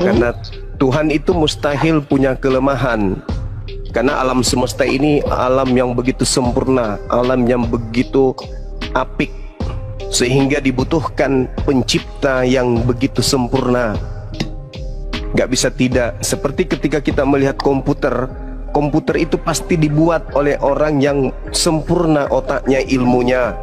Karena Tuhan itu mustahil punya kelemahan. Karena alam semesta ini alam yang begitu sempurna, alam yang begitu apik, sehingga dibutuhkan pencipta yang begitu sempurna. Gak bisa tidak. Seperti ketika kita melihat komputer, komputer itu pasti dibuat oleh orang yang sempurna otaknya, ilmunya.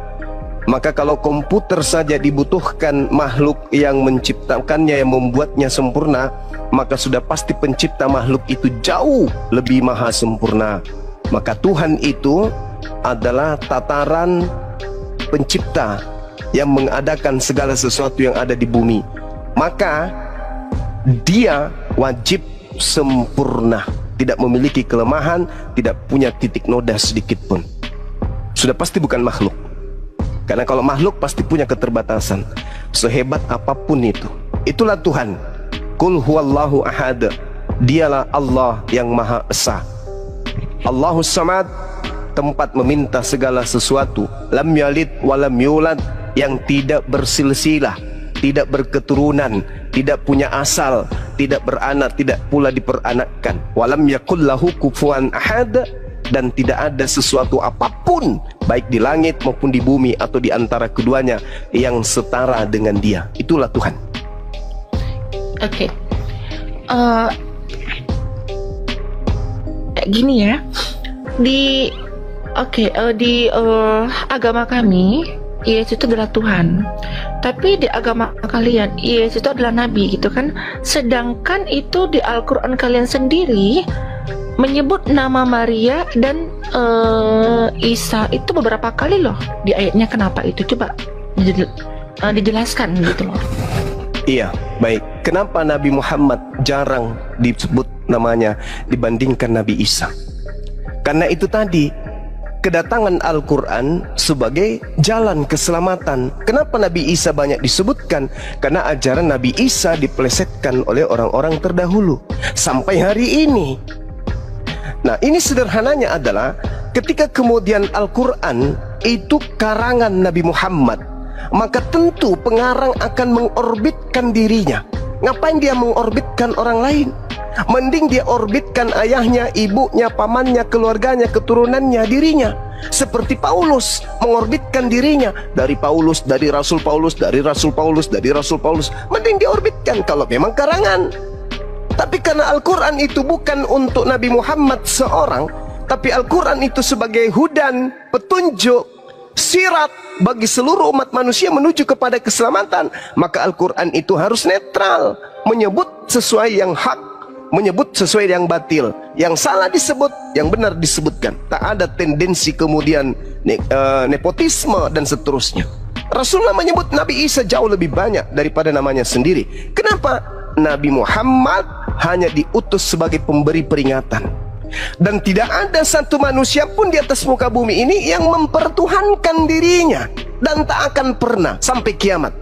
Maka kalau komputer saja dibutuhkan makhluk yang menciptakannya, yang membuatnya sempurna, maka sudah pasti pencipta makhluk itu jauh lebih maha sempurna. Maka Tuhan itu adalah tataran pencipta yang mengadakan segala sesuatu yang ada di bumi. Maka Dia wajib sempurna, tidak memiliki kelemahan, tidak punya titik noda sedikit pun. Sudah pasti bukan makhluk. Karena kalau makhluk pasti punya keterbatasan, sehebat apapun itu. Itulah Tuhan. Qul huwallahu ahad. Dialah Allah yang Maha Esa. Allahus Samad, tempat meminta segala sesuatu. Lam yalid walam yulad, yang tidak bersilsilah, tidak berketurunan, tidak punya asal, tidak beranak, tidak pula diperanakkan. Walam yakul lahu kufuwan ahad, dan tidak ada sesuatu apapun baik di langit maupun di bumi atau di antara keduanya yang setara dengan Dia. Itulah Tuhan. Oke. Gini ya. Di agama kami, Yesus itu adalah Tuhan. Tapi di agama kalian, Yesus itu adalah Nabi gitu kan. Sedangkan itu di Al-Quran kalian sendiri menyebut nama Maria dan Isa itu beberapa kali loh di ayatnya. Kenapa itu? Coba dijelaskan gitu loh. Iya, baik. Kenapa Nabi Muhammad jarang disebut namanya dibandingkan Nabi Isa? Karena itu tadi, kedatangan Al-Quran sebagai jalan keselamatan. Kenapa Nabi Isa banyak disebutkan? Karena ajaran Nabi Isa dipelesetkan oleh orang-orang terdahulu sampai hari ini. Nah, ini sederhananya adalah ketika kemudian Al-Quran itu karangan Nabi Muhammad, maka tentu pengarang akan mengorbitkan dirinya. Ngapain dia mengorbitkan orang lain? Mending dia orbitkan ayahnya, ibunya, pamannya, keluarganya, keturunannya, dirinya. Seperti Paulus mengorbitkan dirinya dari Paulus, dari Rasul Paulus, dari Rasul Paulus, dari Rasul Paulus. Mending diorbitkan kalau memang karangan. Tapi karena Al-Quran itu bukan untuk Nabi Muhammad seorang, tapi Al-Quran itu sebagai hudan, petunjuk, sirat bagi seluruh umat manusia menuju kepada keselamatan, maka Al-Quran itu harus netral, menyebut sesuai yang hak, menyebut sesuai yang batil, yang salah disebut, yang benar disebutkan. Tak ada tendensi kemudian nepotisme dan seterusnya. Rasulullah menyebut Nabi Isa jauh lebih banyak daripada namanya sendiri. Kenapa? Nabi Muhammad hanya diutus sebagai pemberi peringatan, dan tidak ada satu manusia pun di atas muka bumi ini yang mempertuhankan dirinya, dan tak akan pernah sampai kiamat.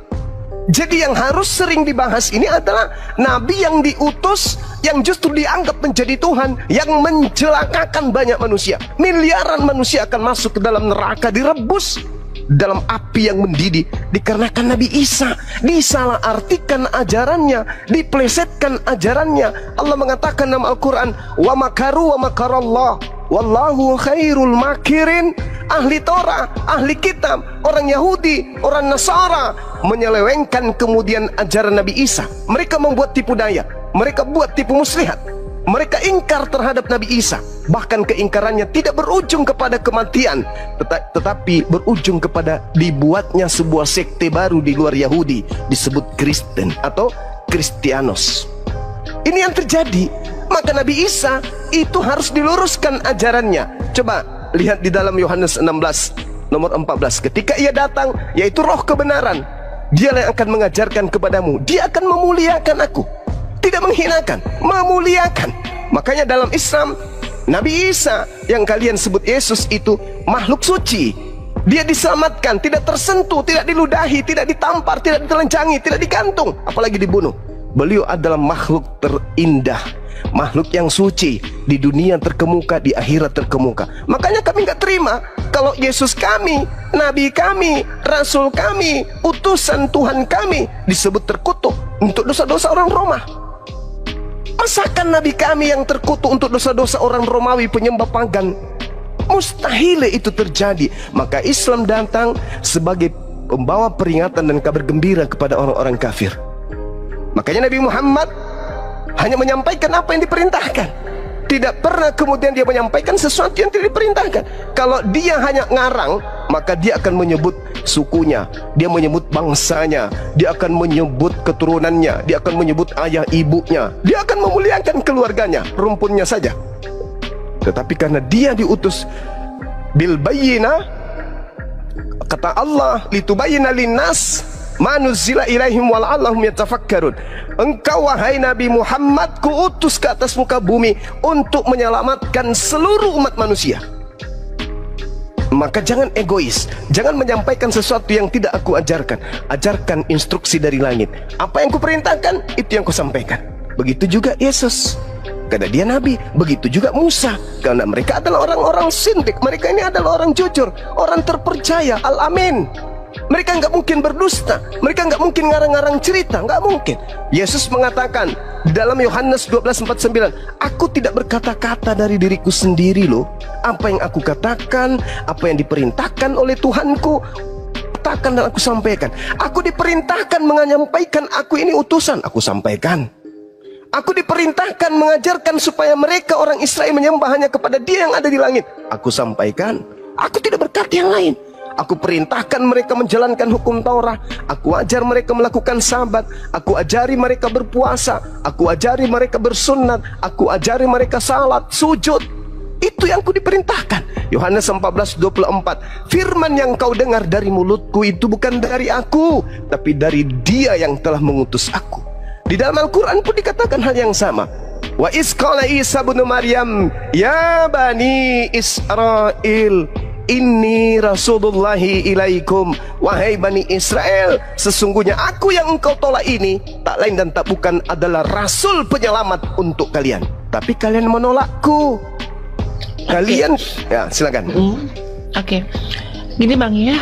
Jadi yang harus sering dibahas ini adalah Nabi yang diutus, yang justru dianggap menjadi Tuhan, yang mencelakakan banyak manusia. Miliaran manusia akan masuk ke dalam neraka, direbus dalam api yang mendidih dikarenakan Nabi Isa disalah artikan ajarannya, diplesetkan ajarannya. Allah mengatakan dalam Al-Quran, wa makaru wa makarallah wallahu khairul makirin. Ahli Torah, ahli kitab, orang Yahudi, orang Nasara menyelewengkan kemudian ajaran Nabi Isa. Mereka membuat tipu daya, mereka buat tipu muslihat, mereka ingkar terhadap Nabi Isa. Bahkan keingkarannya tidak berujung kepada kematian, tetapi berujung kepada dibuatnya sebuah sekte baru di luar Yahudi, disebut Kristen atau Kristianos. Ini yang terjadi. Maka Nabi Isa itu harus diluruskan ajarannya. Coba lihat di dalam Yohanes 16 nomor 14. Ketika ia datang, yaitu roh kebenaran, dialah yang akan mengajarkan kepadamu. Dia akan memuliakan aku, tidak menghinakan, memuliakan. Makanya dalam Islam, Nabi Isa yang kalian sebut Yesus itu makhluk suci. Dia diselamatkan, tidak tersentuh, tidak diludahi, tidak ditampar, tidak ditelanjangi, tidak digantung, apalagi dibunuh. Beliau adalah makhluk terindah, makhluk yang suci, di dunia terkemuka, di akhirat terkemuka. Makanya kami nggak terima kalau Yesus kami, Nabi kami, Rasul kami, utusan Tuhan kami disebut terkutuk untuk dosa-dosa orang Roma. masakan Nabi kami yang terkutuk untuk dosa-dosa orang Romawi penyembah pagan? Mustahil itu terjadi. Maka Islam datang sebagai pembawa peringatan dan kabar gembira kepada orang-orang kafir. Makanya Nabi Muhammad hanya menyampaikan apa yang diperintahkan. Tidak pernah kemudian dia menyampaikan sesuatu yang tidak diperintahkan. Kalau dia hanya ngarang, maka dia akan menyebut sukunya, dia menyebut bangsanya, dia akan menyebut keturunannya, dia akan menyebut ayah ibunya, dia akan memuliakan keluarganya, rumpunnya saja. Tetapi karena dia diutus bil bayyinah, kata Allah, litubayyina linnas ma nuzila ilaihim wa la'allahum yatafakkarun. Engkau wahai Nabi Muhammad, kuutus ke atas muka bumi untuk menyelamatkan seluruh umat manusia. Maka jangan egois, jangan menyampaikan sesuatu yang tidak aku ajarkan. Ajarkan instruksi dari langit. Apa yang kuperintahkan, itu yang kusampaikan. Begitu juga Yesus, karena dia Nabi. Begitu juga Musa, karena mereka adalah orang-orang sindik. Mereka ini adalah orang jujur, orang terpercaya, al-amin. Mereka nggak mungkin berdusta, mereka nggak mungkin ngarang-ngarang cerita, nggak mungkin. Yesus mengatakan dalam Yohanes 12:49, aku tidak berkata-kata dari diriku sendiri loh. Apa yang aku katakan, apa yang diperintahkan oleh Tuhanku, katakan dan aku sampaikan. Aku diperintahkan menyampaikan, aku ini utusan, aku sampaikan. Aku diperintahkan mengajarkan supaya mereka orang Israel menyembah hanya kepada Dia yang ada di langit, aku sampaikan. Aku tidak berkata yang lain. Aku perintahkan mereka menjalankan hukum Taurat. Aku ajar mereka melakukan sabat. Aku ajari mereka berpuasa. Aku ajari mereka bersunat. Aku ajari mereka salat, sujud. Itu yang ku diperintahkan. Yohanes 14:24, firman yang kau dengar dari mulutku itu bukan dari aku, tapi dari Dia yang telah mengutus aku. Di dalam Al-Quran pun dikatakan hal yang sama. Wa iz qala Isa ibnu Maryam ya bani Israel inni rasulullahi ilaikum, wahai Bani Israel, sesungguhnya aku yang engkau tolak ini tak lain dan tak bukan adalah rasul penyelamat untuk kalian, tapi kalian menolakku. Kalian ya silakan. Oke. Gini Bang ya,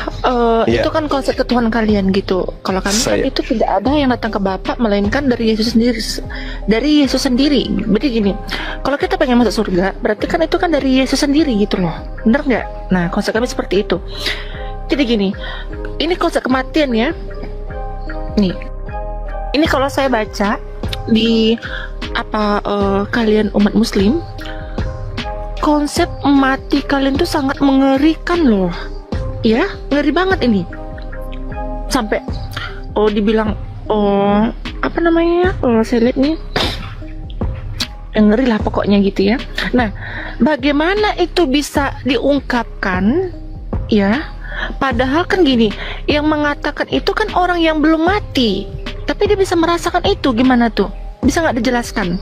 itu kan konsep ketuhanan kalian gitu. Kalau kami kan itu tidak ada yang datang ke Bapa melainkan dari Yesus sendiri. Dari Yesus sendiri. Berarti gini, kalau kita pengen masuk surga, berarti kan itu kan dari Yesus sendiri gitu loh. Bener nggak? Nah, konsep kami seperti itu. Jadi gini, ini konsep kematian ya. Nih, ini kalau saya baca di kalian umat Muslim, konsep mati kalian tuh sangat mengerikan loh. Ya, ngeri banget ini. Sampai dibilang saya lihat nih ngeri lah pokoknya gitu ya. Nah, bagaimana itu bisa diungkapkan ya? Padahal kan gini, yang mengatakan itu kan orang yang belum mati, tapi dia bisa merasakan itu, gimana tuh? Bisa nggak dijelaskan?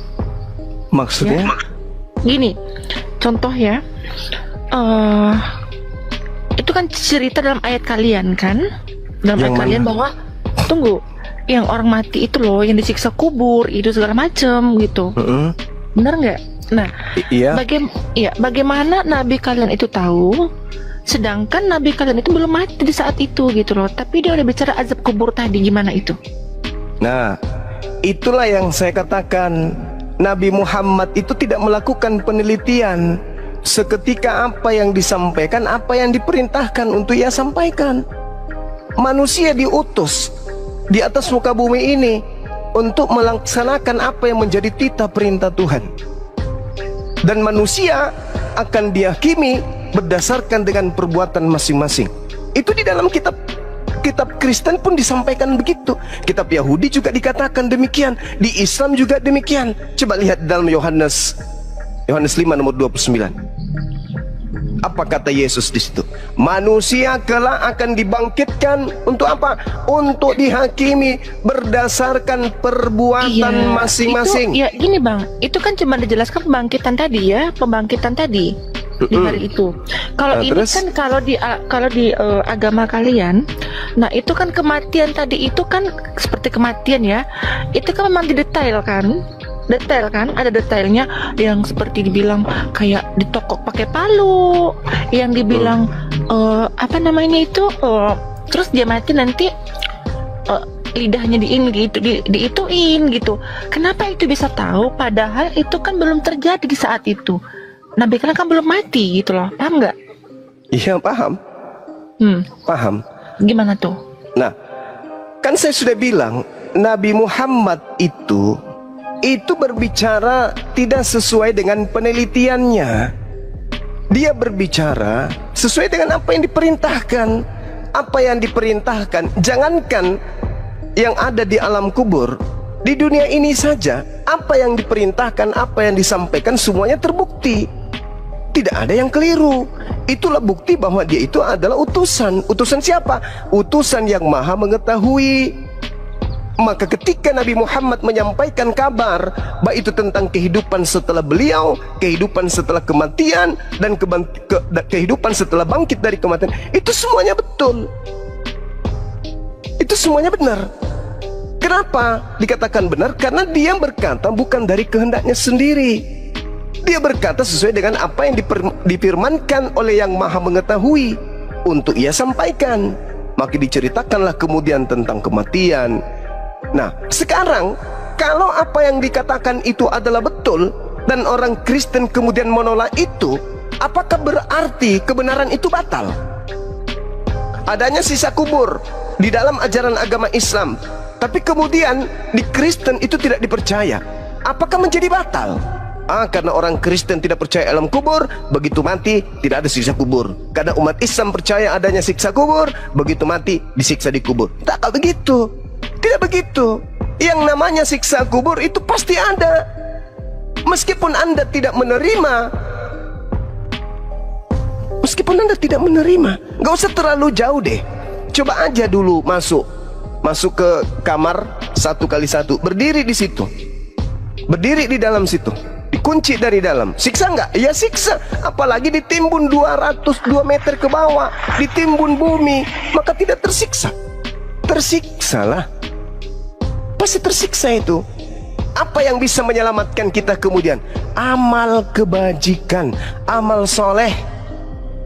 Maksudnya? Ya? Gini, contoh ya. Itu kan cerita dalam ayat kalian kan, dalam ayat kalian bahwa yang orang mati itu loh yang disiksa kubur itu segala macem gitu. Benar nggak? Nah, iya. Bagaimana nabi kalian itu tahu, sedangkan nabi kalian itu belum mati di saat itu gitu loh, tapi dia udah bicara azab kubur tadi, gimana itu? Nah, itulah yang saya katakan, Nabi Muhammad itu tidak melakukan penelitian. Seketika apa yang disampaikan, apa yang diperintahkan untuk ia sampaikan. Manusia diutus di atas muka bumi ini untuk melaksanakan apa yang menjadi titah perintah Tuhan. Dan manusia akan dihakimi berdasarkan dengan perbuatan masing-masing. Itu di dalam kitab Kristen pun disampaikan begitu. Kitab Yahudi juga dikatakan demikian. Di Islam juga demikian. Coba lihat dalam Yohanes 5 nomor 29. Apa kata Yesus di situ? Manusia kelak akan dibangkitkan untuk apa? Untuk dihakimi berdasarkan perbuatan masing-masing. Ya gini Bang, itu kan cuma dijelaskan pembangkitan tadi ya, pembangkitan tadi di hari itu. Kalau ini terus? Kan kalau di agama kalian, nah itu kan kematian tadi itu kan seperti kematian ya. Itu kan memang didetail kan? Detail kan, ada detailnya yang seperti dibilang kayak ditokok pakai palu, yang dibilang terus dia mati nanti lidahnya diituin gitu. Kenapa itu bisa tahu? Padahal itu kan belum terjadi di saat itu. Nabi kan belum mati gitu loh. Paham nggak? Iya, paham. Paham. Gimana tuh? Nah, kan saya sudah bilang Nabi Muhammad itu berbicara tidak sesuai dengan penelitiannya. Dia berbicara sesuai dengan apa yang diperintahkan. Apa yang diperintahkan, jangankan yang ada di alam kubur, di dunia ini saja, apa yang diperintahkan, apa yang disampaikan, semuanya terbukti. Tidak ada yang keliru. Itulah bukti bahwa dia itu adalah utusan. Utusan siapa? Utusan yang maha mengetahui. Maka ketika Nabi Muhammad menyampaikan kabar, baik itu tentang kehidupan setelah beliau, kehidupan setelah kematian, dan kehidupan setelah bangkit dari kematian, itu semuanya betul. Itu semuanya benar. Kenapa dikatakan benar? Karena dia berkata bukan dari kehendaknya sendiri. Dia berkata sesuai dengan apa yang difirmankan oleh yang maha mengetahui untuk ia sampaikan. Maka diceritakanlah kemudian tentang kematian. Nah, sekarang kalau apa yang dikatakan itu adalah betul dan orang Kristen kemudian menolak itu, apakah berarti kebenaran itu batal? Adanya sisa kubur di dalam ajaran agama Islam, tapi kemudian di Kristen itu tidak dipercaya, apakah menjadi batal? Karena orang Kristen tidak percaya alam kubur, begitu mati tidak ada siksa kubur. Karena umat Islam percaya adanya siksa kubur, begitu mati disiksa di kubur. Tak begitu. Tidak begitu. Yang namanya siksa kubur itu pasti ada. Meskipun Anda tidak menerima, gak usah terlalu jauh deh. Coba aja dulu masuk ke kamar 1x1, berdiri di situ, berdiri di dalam situ, dikunci dari dalam. Siksa nggak? Ya siksa. Apalagi ditimbun 202 meter ke bawah, ditimbun bumi, maka tidak tersiksa. Tersiksalah, pasti tersiksa itu. Apa yang bisa menyelamatkan kita kemudian? Amal kebajikan, amal soleh.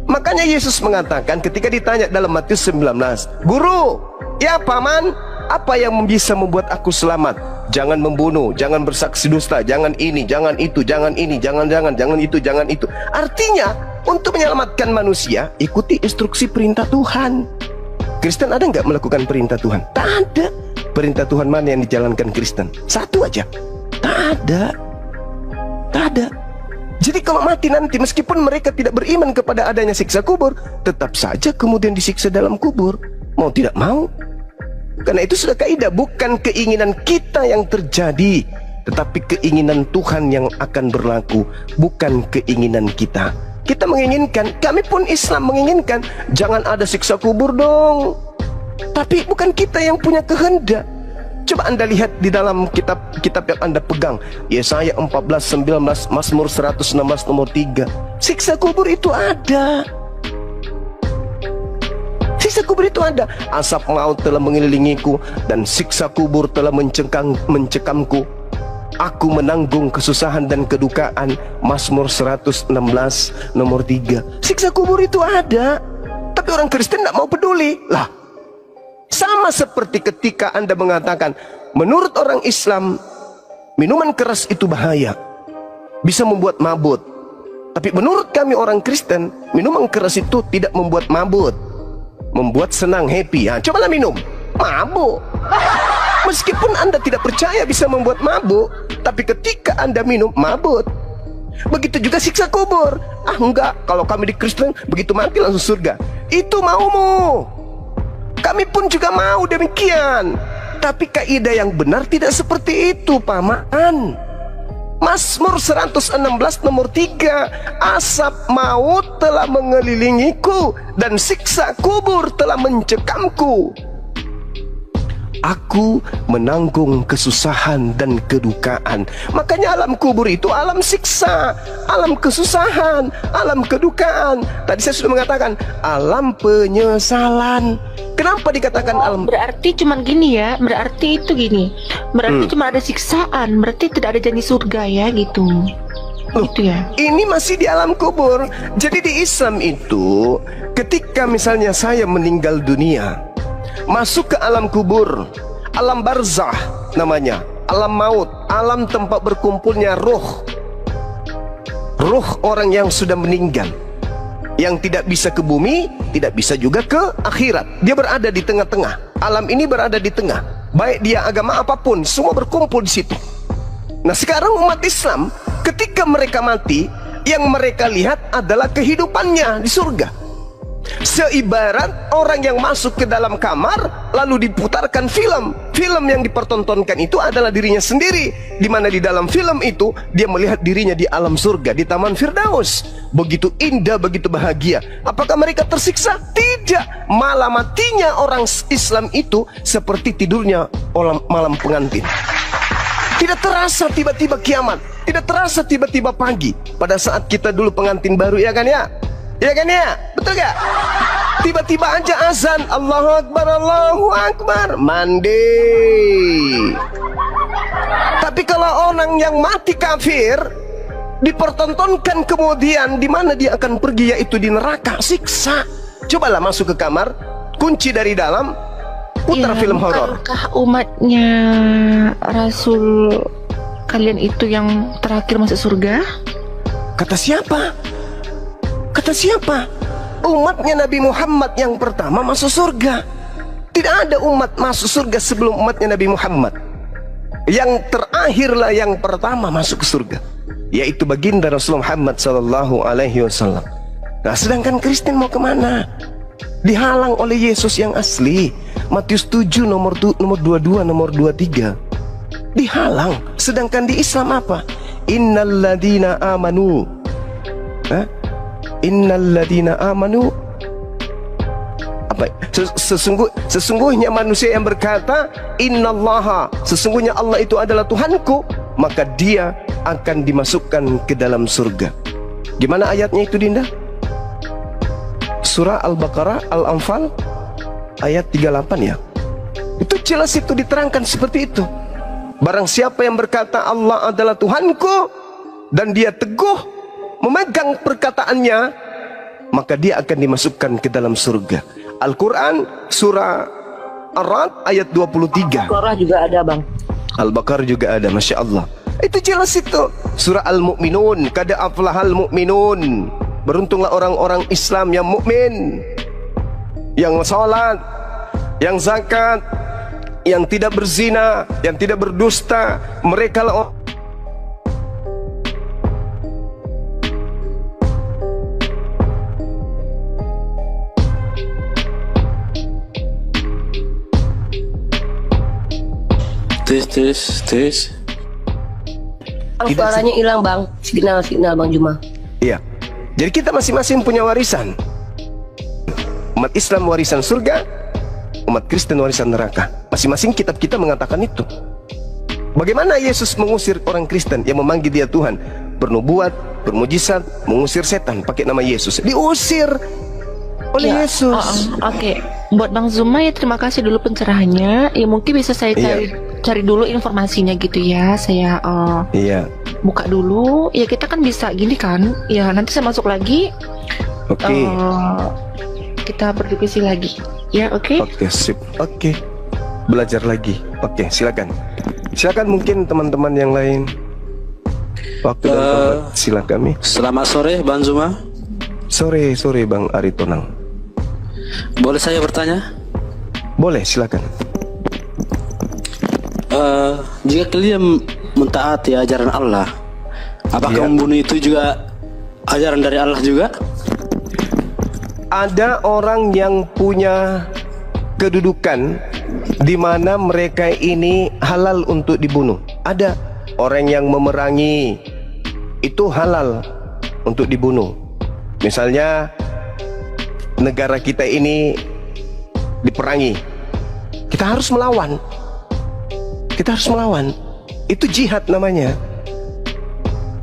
Makanya Yesus mengatakan ketika ditanya dalam Matius 19, Guru, ya paman, apa yang bisa membuat aku selamat? Jangan membunuh, jangan bersaksi dusta, jangan ini, jangan itu, jangan ini, jangan itu, jangan itu. Artinya untuk menyelamatkan manusia, ikuti instruksi perintah Tuhan. Kristen ada nggak melakukan perintah Tuhan? Tak ada. Perintah Tuhan mana yang dijalankan Kristen? Satu aja. Tak ada. Tak ada. Jadi kalau mati nanti, meskipun mereka tidak beriman kepada adanya siksa kubur, tetap saja kemudian disiksa dalam kubur, mau tidak mau. Karena itu sudah kaidah, bukan keinginan kita yang terjadi, tetapi keinginan Tuhan yang akan berlaku, bukan keinginan kita. Kita menginginkan, kami pun Islam menginginkan, jangan ada siksa kubur dong. Tapi bukan kita yang punya kehendak. Coba Anda lihat di dalam kitab yang Anda pegang, Yesaya 14:19, Mazmur 116 nomor 3. Siksa kubur itu ada. Siksa kubur itu ada. Asap maut telah mengelilingiku dan siksa kubur telah mencekamku. Aku menanggung kesusahan dan kedukaan. Mazmur 116 nomor 3. Siksa kubur itu ada, tapi orang Kristen tidak mau peduli. Lah, sama seperti ketika Anda mengatakan, menurut orang Islam, minuman keras itu bahaya, bisa membuat mabut. Tapi menurut kami orang Kristen, minuman keras itu tidak membuat mabut, membuat senang, happy. Cobalah minum, mabuk. Meskipun Anda tidak percaya bisa membuat mabuk, tapi ketika Anda minum, mabuk. Begitu juga siksa kubur. Enggak, kalau kami di Kristen, begitu mati langsung surga. Itu maumu. Kami pun juga mau demikian. Tapi kaidah yang benar tidak seperti itu, paman. Mazmur 116 nomor 3, asap maut telah mengelilingiku dan siksa kubur telah mencekamku. Aku menanggung kesusahan dan kedukaan. Makanya alam kubur itu alam siksa, alam kesusahan, alam kedukaan. Tadi saya sudah mengatakan alam penyesalan. Kenapa dikatakan alam? Berarti cuman gini ya, berarti itu gini. Berarti cuma ada siksaan, berarti tidak ada janji surga ya gitu. Gitu ya. Ini masih di alam kubur. Jadi di Islam itu, ketika misalnya saya meninggal dunia, masuk ke alam kubur, alam barzah namanya, alam maut, alam tempat berkumpulnya ruh orang yang sudah meninggal, yang tidak bisa ke bumi, tidak bisa juga ke akhirat. Dia berada di tengah-tengah. Alam ini berada di tengah. Baik dia agama apapun, semua berkumpul di situ. Nah, sekarang umat Islam ketika mereka mati, yang mereka lihat adalah kehidupannya di surga. Seibarat orang yang masuk ke dalam kamar lalu diputarkan film. Film yang dipertontonkan itu adalah dirinya sendiri, di mana di dalam film itu dia melihat dirinya di alam surga, di Taman Firdaus. Begitu indah, begitu bahagia. Apakah mereka tersiksa? Tidak. Malah matinya orang Islam itu seperti tidurnya malam pengantin. Tidak terasa tiba-tiba kiamat, tidak terasa tiba-tiba pagi. Pada saat kita dulu pengantin baru, ya kan ya? Ya kan ya? Betul gak? Tiba-tiba aja azan, Allahu Akbar, Allahu Akbar, mandi. Tapi kalau orang yang mati kafir dipertontonkan kemudian di mana dia akan pergi, yaitu di neraka, siksa. Cobalah masuk ke kamar, kunci dari dalam, putar film horor. Bukankah umatnya Rasul kalian itu yang terakhir masuk surga? Kata siapa? Kata siapa? Umatnya Nabi Muhammad yang pertama masuk surga. Tidak ada umat masuk surga sebelum umatnya Nabi Muhammad. Yang terakhirlah yang pertama masuk ke surga, yaitu baginda Rasulullah Muhammad SAW. Nah, sedangkan Kristen mau kemana? Dihalang oleh Yesus yang asli. Matius 7 nomor 22, nomor 23. Dihalang. Sedangkan di Islam apa? Innalladzina amanu. Innalladzina amanu. Apa? Sesungguhnya manusia yang berkata innallaha, sesungguhnya Allah itu adalah Tuhanku, maka dia akan dimasukkan ke dalam surga. Gimana ayatnya itu, Dinda? Surah Al-Baqarah, Al-Anfal ayat 38 ya. Itu jelas, itu diterangkan seperti itu. Barang siapa yang berkata Allah adalah Tuhanku dan dia teguh memegang perkataannya, maka dia akan dimasukkan ke dalam surga. Al-Quran surah Ar-Ra'd ayat 23. Al-Baqarah juga ada, Bang. Al-Baqarah juga ada, Masya Allah. Itu jelas itu. Surah Al-Mu'minun, kada aflahal mu'minun. Beruntunglah orang-orang Islam yang mukmin, yang salat, yang zakat, yang tidak berzina, yang tidak berdusta. Mereka lah tes. Suaranya hilang, Bang. Signal Bang Juma. Iya. Jadi kita masing-masing punya warisan. Umat Islam warisan surga, umat Kristen warisan neraka. Masing-masing kitab kita mengatakan itu. Bagaimana Yesus mengusir orang Kristen yang memanggil dia Tuhan, bernubuat, bermujizat, mengusir setan pakai nama Yesus? Diusir oleh Ya, Yesus. Oke. Buat Bang Zuma ya, terima kasih dulu pencerahannya. Ya mungkin bisa saya cari dulu informasinya gitu ya. Saya Iya. buka dulu. Ya kita kan bisa gini kan. Ya nanti saya masuk lagi. Oke. Kita berdiskusi lagi. Ya oke. Oke, sip. Oke. Belajar lagi. Oke, silakan. Silakan mungkin teman-teman yang lain. Waktu dan tempat silakan kami. Selamat sore, Bang Zuma. Sore Bang Aritonang. Boleh saya bertanya? Boleh, silakan. Jika kalian mentaati ajaran Allah, apakah Iya. membunuh itu juga ajaran dari Allah juga? Ada orang yang punya kedudukan di mana mereka ini halal untuk dibunuh. Ada orang yang memerangi, itu halal untuk dibunuh. Misalnya negara kita ini diperangi, kita harus melawan. Kita harus melawan. Itu jihad namanya.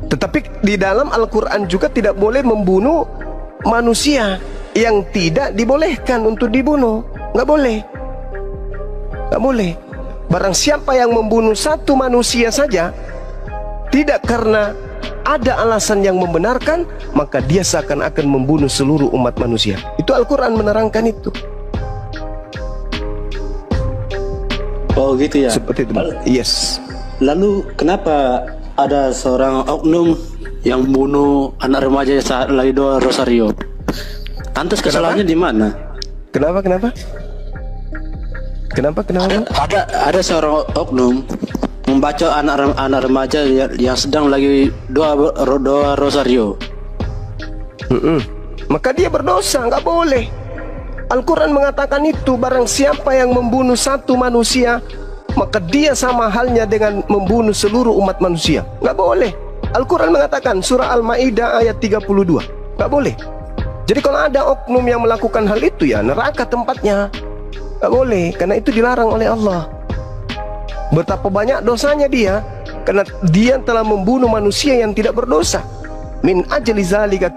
Tetapi di dalam Al-Quran juga tidak boleh membunuh manusia yang tidak dibolehkan untuk dibunuh. Nggak boleh. Nggak boleh. Barang siapa yang membunuh satu manusia saja, tidak karena ada alasan yang membenarkan, maka dia seakan-akan membunuh seluruh umat manusia. Itu Al-Quran menerangkan itu. Oh gitu ya. Seperti itu. Yes. Lalu kenapa ada seorang oknum yang bunuh anak remaja saat lagi doa rosario? Lantas kesalahannya di mana? Kenapa? Ada seorang oknum membaca anak remaja yang sedang lagi doa rosario. Maka dia berdosa, nggak boleh. Al-Quran mengatakan itu, barang siapa yang membunuh satu manusia, maka dia sama halnya dengan membunuh seluruh umat manusia. Nggak boleh. Al-Quran mengatakan, surah Al-Ma'idah ayat 32, nggak boleh. Jadi kalau ada oknum yang melakukan hal itu, ya neraka tempatnya. Nggak boleh, karena itu dilarang oleh Allah. Betapa banyak dosanya dia, karena dia telah membunuh manusia yang tidak berdosa. Min ajli zalika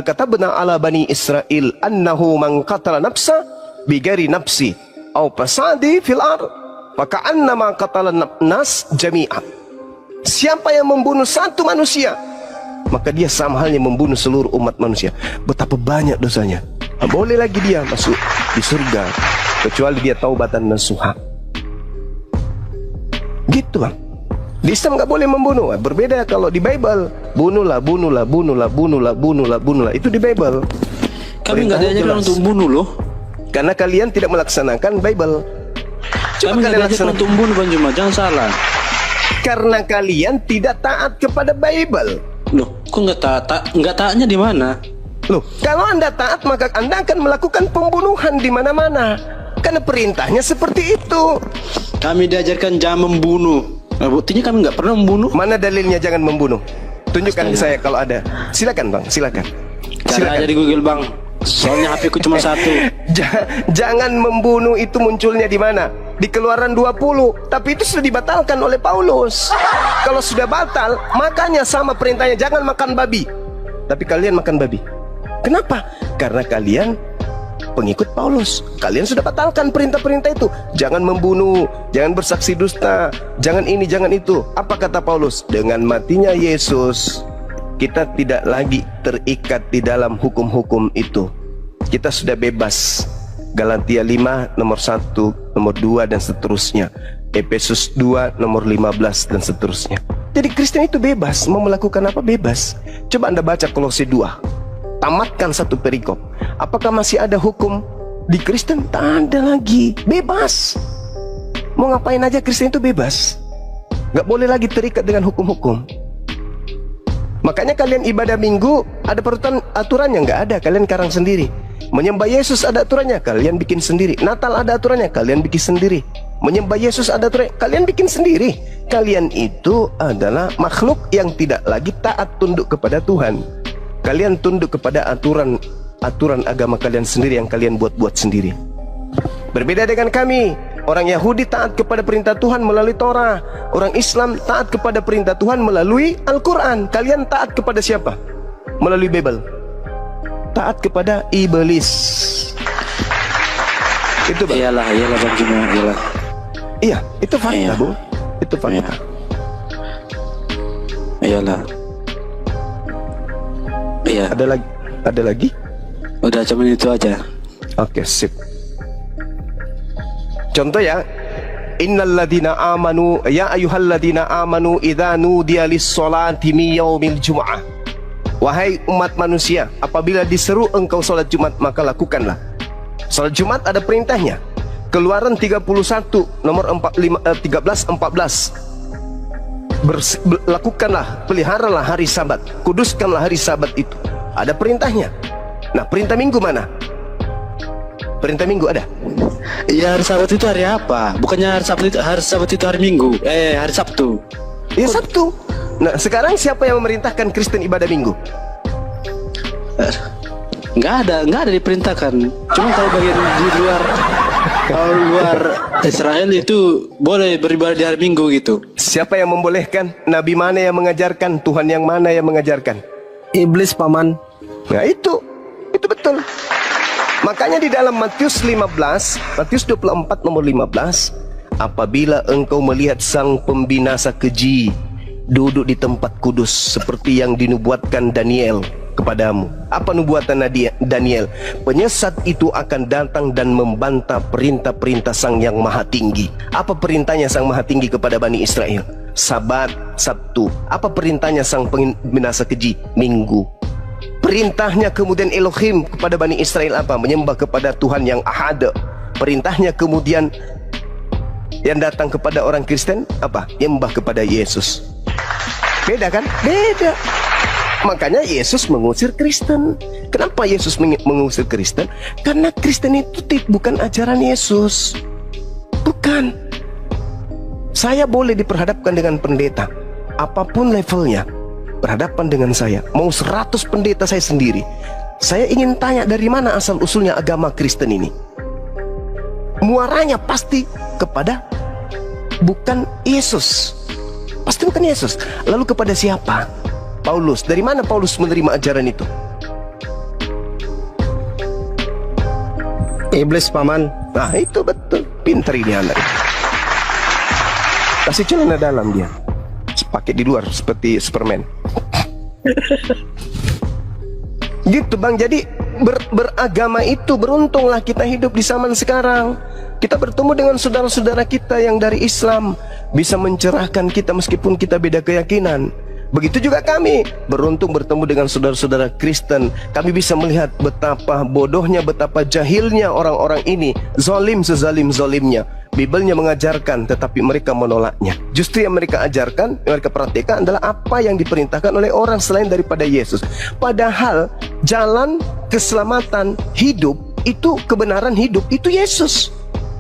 katabna ala bani Israel annahu man qatala nafsa bighairi nafsi aw fasadi fil ard faka'annama qatala nas jami'a. Siapa yang membunuh satu manusia, maka dia sama halnya membunuh seluruh umat manusia. Betapa banyak dosanya. Tak boleh lagi dia masuk di surga kecuali dia taubatan nasuha. Gitu bang. Di Islam nggak boleh membunuh. Berbeda kalau di Bible, bunuhlah. Itu di Bible. Kami nggak diajarkan untuk bunuh loh. Karena kalian tidak melaksanakan Bible. Kami nggak diajarkan untuk bunuh Bang Juma, jangan salah. Karena kalian tidak taat kepada Bible. Loh, kok nggak taatnya di mana? Loh, kalau Anda taat maka Anda akan melakukan pembunuhan di mana-mana. Karena perintahnya seperti itu. Kami diajarkan jangan membunuh. Nah, buktinya kami nggak pernah membunuh. Mana dalilnya jangan membunuh? Tunjukkan ke saya kalau ada. Silakan bang, silakan. Cari aja di Google bang. Soalnya HP ku cuma satu. Jangan membunuh itu munculnya di mana? Di Keluaran 20. Tapi itu sudah dibatalkan oleh Paulus. Kalau sudah batal, makanya sama perintahnya jangan makan babi. Tapi kalian makan babi. Kenapa? Karena kalian pengikut Paulus. Kalian sudah batalkan perintah-perintah itu. Jangan membunuh, jangan bersaksi dusta, jangan ini, jangan itu. Apa kata Paulus? Dengan matinya Yesus, kita tidak lagi terikat di dalam hukum-hukum itu. Kita sudah bebas. Galatia 5 nomor 1, nomor 2 dan seterusnya. Efesus 2 nomor 15 dan seterusnya. Jadi Kristen itu bebas, mau melakukan apa bebas. Coba Anda baca Kolose 2. Tamatkan satu perikop. Apakah masih ada hukum di Kristen? Tak ada lagi. Bebas. Mau ngapain aja Kristen itu bebas. Gak boleh lagi terikat dengan hukum-hukum. Makanya kalian ibadah minggu ada aturannya? Gak ada, kalian karang sendiri. Menyembah Yesus ada aturannya? Kalian bikin sendiri. Natal ada aturannya? Kalian bikin sendiri. Menyembah Yesus ada aturannya? Kalian bikin sendiri. Kalian itu adalah makhluk yang tidak lagi taat tunduk kepada Tuhan. Kalian tunduk kepada aturan agama kalian sendiri yang kalian buat-buat sendiri. Berbeda dengan kami. Orang Yahudi taat kepada perintah Tuhan melalui Torah. Orang Islam taat kepada perintah Tuhan melalui Al-Quran. Kalian taat kepada siapa? Melalui Bible. Taat kepada iblis. Itu bang. Iyalah Bang Juma, iyalah. Iya, itu fakta, Iya. Bu. Itu fakta. Iyalah. Iya. Ada lagi? Udah cuma itu aja. Oke, sip. Contoh ya. Innalladzina amanu ya ayyuhalladzina amanu idza nudiya lis-sholati min yaumil jumu'ah. Wahai umat manusia, apabila diseru engkau salat Jumat, maka lakukanlah. Salat Jumat ada perintahnya. Keluaran 31 nomor 13-14. Lakukanlah, peliharalah hari Sabat, kuduskanlah hari Sabat itu. Ada perintahnya. Nah, perintah Minggu mana? Perintah Minggu ada? Iya, hari Sabat itu hari apa? Bukannya hari Sabat itu hari Minggu? Hari Sabtu. Ya Sabtu. Nah, sekarang siapa yang memerintahkan Kristen ibadah Minggu? Nggak ada diperintahkan. Cuma kalau bagian di luar Israel itu boleh beribadah di hari Minggu gitu. Siapa yang membolehkan? Nabi mana yang mengajarkan? Tuhan yang mana yang mengajarkan? Iblis paman. Nah itu betul. Makanya di dalam Matius 24 nomor 15, apabila engkau melihat sang pembinasa keji duduk di tempat kudus seperti yang dinubuatkan Daniel kepadamu. Apa nubuatan Daniel? Penyesat itu akan datang dan membantah perintah-perintah Sang Yang Maha Tinggi. Apa perintahnya Sang Maha Tinggi kepada Bani Israel? Sabat, Sabtu. Apa perintahnya Sang Pembinasa Keji? Minggu. Perintahnya kemudian Elohim kepada Bani Israel apa? Menyembah kepada Tuhan yang Ahad. Perintahnya kemudian yang datang kepada orang Kristen apa? Menyembah kepada Yesus. Beda kan? Beda. Makanya Yesus mengusir Kristen. Kenapa Yesus mengusir Kristen? Karena Kristen itu bukan ajaran Yesus. Bukan. Saya boleh diperhadapkan dengan pendeta, apapun levelnya, berhadapan dengan saya. Mau 100 pendeta saya sendiri, saya ingin tanya dari mana asal usulnya agama Kristen ini. Muaranya pasti kepada bukan Yesus. Pasti bukan Yesus. Lalu kepada siapa? Paulus. Dari mana Paulus menerima ajaran itu? Iblis, paman. Nah itu betul. Pintar ini anak. Kasih celana dalam dia, pakai di luar seperti Superman. Gitu bang. Jadi beragama itu, beruntunglah kita hidup di zaman sekarang. Kita bertemu dengan saudara-saudara kita yang dari Islam, bisa mencerahkan kita meskipun kita beda keyakinan. Begitu juga kami beruntung bertemu dengan saudara-saudara Kristen. Kami bisa melihat betapa bodohnya, betapa jahilnya orang-orang ini, zalim sezalim-zalimnya. Bibelnya mengajarkan tetapi mereka menolaknya. Justru yang mereka ajarkan, yang mereka praktikkan adalah apa yang diperintahkan oleh orang selain daripada Yesus. Padahal jalan keselamatan hidup itu, kebenaran hidup itu Yesus.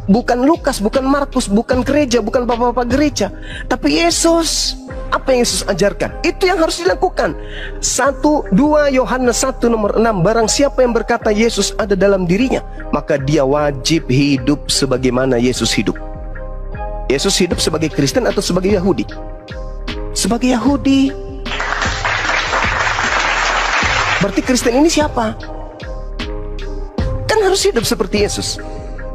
Bukan Lukas, bukan Markus, bukan gereja, bukan bapak-bapak gereja, tapi Yesus. Apa yang Yesus ajarkan, itu yang harus dilakukan. 2 Yohanes 1 nomor 6, barang siapa yang berkata Yesus ada dalam dirinya, maka dia wajib hidup sebagaimana Yesus hidup. Yesus hidup sebagai Kristen atau sebagai Yahudi? Sebagai Yahudi. Berarti Kristen ini siapa? Kan harus hidup seperti Yesus.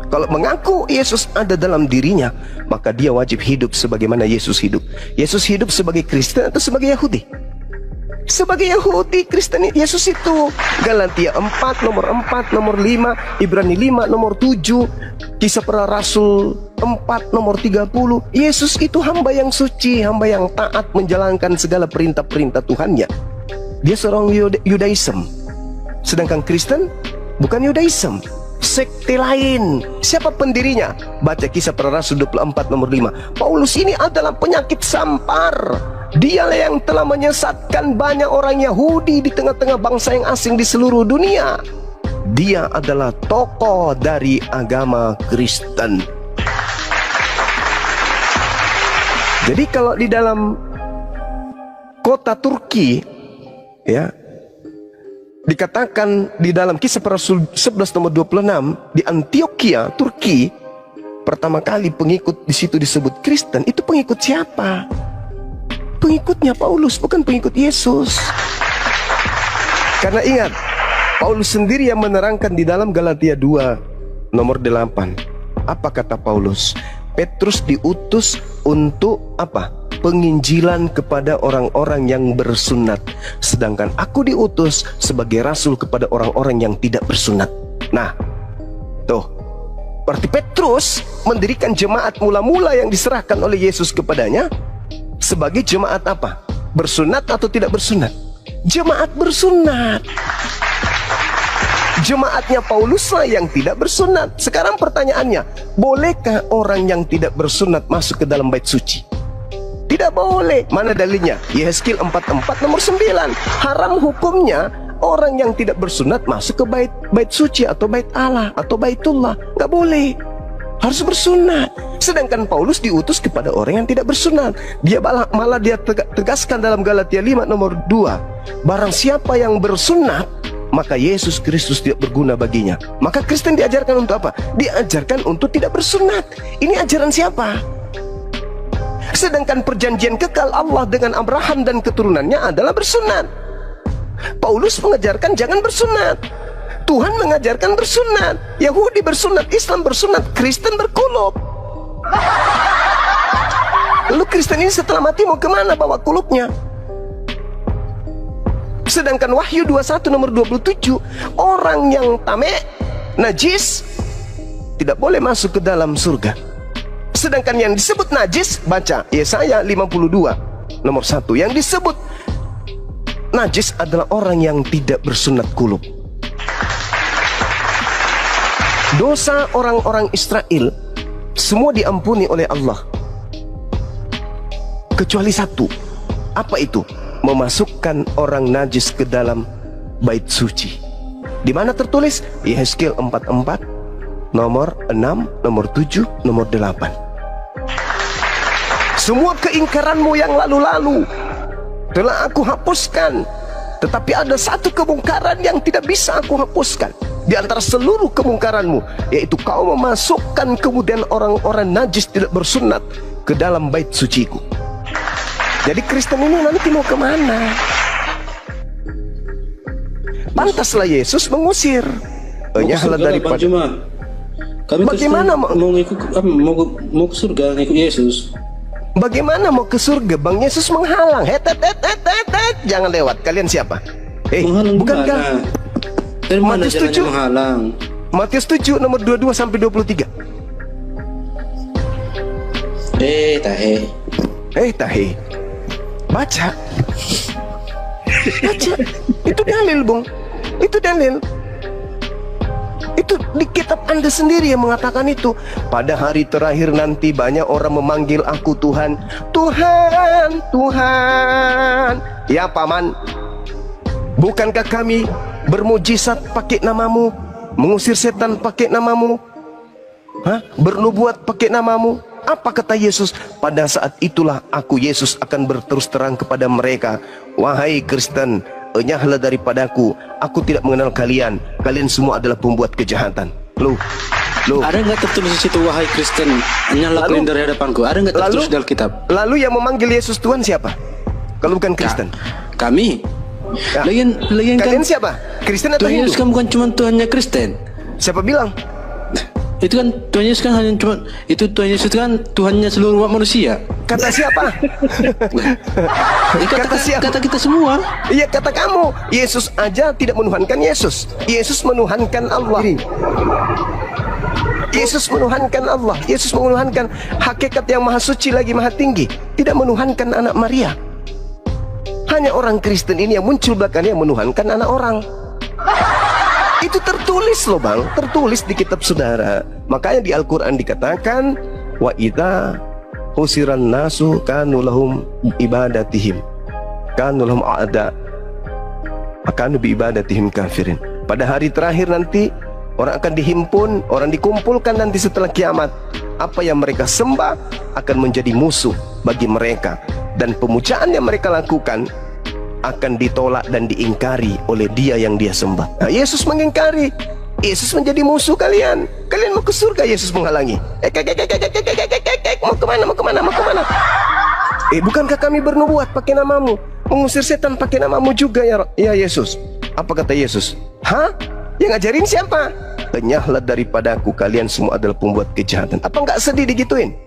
Kalau mengaku Yesus ada dalam dirinya, maka dia wajib hidup sebagaimana Yesus hidup. Yesus hidup sebagai Kristen atau sebagai Yahudi? Sebagai Yahudi. Kristen Yesus itu Galatia 4 nomor 4 nomor 5, Ibrani 5 nomor 7, Kisah Para Rasul 4 nomor 30. Yesus itu hamba yang suci, hamba yang taat menjalankan segala perintah-perintah Tuhannya. Dia seorang Yudaism. Sedangkan Kristen bukan Yudaism, sekte lain. Siapa pendirinya? Baca Kisah Para Rasul 24 nomor 5. Paulus ini adalah penyakit sampar. Dialah yang telah menyesatkan banyak orang Yahudi di tengah-tengah bangsa yang asing di seluruh dunia. Dia adalah tokoh dari agama Kristen. Jadi kalau di dalam kota Turki, ya, dikatakan di dalam Kisah Para Rasul 11 nomor 26, di Antioquia, Turki, pertama kali pengikut di situ disebut Kristen. Itu pengikut siapa? Pengikutnya Paulus, bukan pengikut Yesus. Karena ingat, Paulus sendiri yang menerangkan di dalam Galatia 2 nomor 8. Apa kata Paulus? Petrus diutus untuk apa? Penginjilan kepada orang-orang yang bersunat, sedangkan aku diutus sebagai rasul kepada orang-orang yang tidak bersunat. Nah, tuh, berarti Petrus mendirikan jemaat mula-mula yang diserahkan oleh Yesus kepadanya sebagai jemaat apa? Bersunat atau tidak bersunat? Jemaat bersunat. Jemaatnya Pauluslah yang tidak bersunat. Sekarang pertanyaannya, bolehkah orang yang tidak bersunat masuk ke dalam bait suci? Tidak boleh. Mana dalilnya? Yehezkiel 44 nomor 9. Haram hukumnya orang yang tidak bersunat masuk ke bait suci atau bait Allah atau baitullah. Nggak boleh. Harus bersunat. Sedangkan Paulus diutus kepada orang yang tidak bersunat. Dia malah dia tegaskan dalam Galatia 5 nomor 2. Barang siapa yang bersunat, maka Yesus Kristus tidak berguna baginya. Maka Kristen diajarkan untuk apa? Diajarkan untuk tidak bersunat. Ini ajaran siapa? Sedangkan perjanjian kekal Allah dengan Abraham dan keturunannya adalah bersunat. Paulus mengajarkan jangan bersunat. Tuhan mengajarkan bersunat. Yahudi bersunat, Islam bersunat, Kristen berkulub. Lalu Kristen ini setelah mati mau kemana bawa kulubnya? Sedangkan Wahyu 21 nomor 27, orang yang tamek, najis, tidak boleh masuk ke dalam surga. Sedangkan yang disebut najis, baca Yesaya 52 nomor 1, yang disebut najis adalah orang yang tidak bersunat kulub. Dosa orang-orang Israel semua diampuni oleh Allah, kecuali satu. Apa itu? Memasukkan orang najis ke dalam bait suci. Di mana tertulis? Yehezkiel 44 nomor 6, nomor 7, nomor 8. Semua keingkaranmu yang lalu-lalu telah aku hapuskan, tetapi ada satu kemungkaran yang tidak bisa aku hapuskan di antara seluruh kemungkaranmu, yaitu kau memasukkan kemudian orang-orang najis tidak bersunat ke dalam bait suciku. Jadi Kristen ini nanti mau kemana? Pantaslah Yesus mengusir. Nyahlah daripada. Kami Bagaimana mau ke surga ngikut Yesus? Bagaimana mau ke surga? Bang Yesus menghalang. Het, jangan lewat. Kalian siapa? Menghalang bukankah gimana? Dari mana Matius jalannya 7? menghalang? Matius 7 nomor 22 sampai 23. Tahe. Baca. Itu dalil, Bung. Itu dalil. Itu di kitab Anda sendiri yang mengatakan itu. Pada hari terakhir nanti banyak orang memanggil aku Tuhan, Tuhan, Tuhan. Ya paman, bukankah kami bermujizat pakai namamu, mengusir setan pakai namamu, bernubuat pakai namamu? Apa kata Yesus? Pada saat itulah aku Yesus akan berterus terang kepada mereka, wahai Kristen, enyahlah daripadaku, aku tidak mengenal kalian. Kalian semua adalah pembuat kejahatan. Loh. Ada nggak tertulis di situ, wahai Kristen, enyahlah kalian dari hadapanku? Ada nggak tertulis dalam kitab? Lalu yang memanggil Yesus Tuhan siapa? Kalau bukan Kristen? Kami. Ya. Lagian Kalian kan siapa? Kristen atau Tuhan Hindu? Yesus kan bukan cuma Tuhannya Kristen. Siapa bilang? Itu kan Tuhan Yesus kan hanya cuma itu, Tuhan Yesus kan Tuhannya seluruh umat manusia. Kata siapa? Kata siapa? Kata kita semua. Iya, kata kamu. Yesus aja tidak menuhankan Yesus. Yesus menuhankan Allah. Yesus menuhankan Allah. Yesus menuhankan hakikat yang maha suci lagi maha tinggi. Tidak menuhankan anak Maria. Hanya orang Kristen ini yang muncul belakangnya menuhankan anak orang. Itu tertulis loh bang, tertulis di kitab saudara. Makanya di Al-Quran dikatakan, wa idza husiran nasu kanu lahum ibadatihim kanu lahum a'da akanu bi ibadatihim kafirin. Pada hari terakhir nanti orang akan dihimpun, orang dikumpulkan nanti setelah kiamat. Apa yang mereka sembah akan menjadi musuh bagi mereka, dan pemujaan yang mereka lakukan akan ditolak dan diingkari oleh dia yang dia sembah. Nah, Yesus mengingkari, Yesus menjadi musuh kalian. Kalian mau ke surga, Yesus menghalangi. Mau kemana, mau kemana, mau kemana? Bukankah kami bernubuat pakai namamu, mengusir setan pakai namamu juga ya Yesus? Apa kata Yesus? Yang ngajarin siapa? Enyahlah daripadaku, kalian semua adalah pembuat kejahatan. Apa nggak sedih digituin?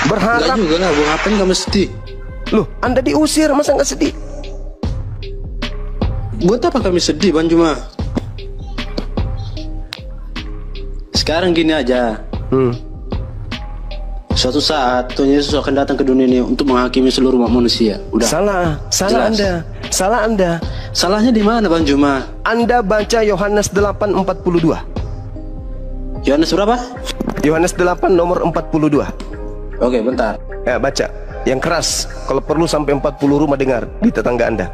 Berharap. Enggak juga lah, buang apa nggak mesti. Loh, Anda diusir, masa nggak sedih? Buat apa kami sedih, Bang Juma? Sekarang gini aja. Suatu saat Tuhan Yesus akan datang ke dunia ini untuk menghakimi seluruh umat manusia. Udah. Salah Jelas. Anda. Salahnya di mana, Bang Juma? Anda baca Yohanes 8:42. Yohanes berapa? Yohanes 8 nomor 42. Oke, bentar. Ya, baca. Yang keras, kalau perlu sampai 40 rumah dengar di tetangga Anda.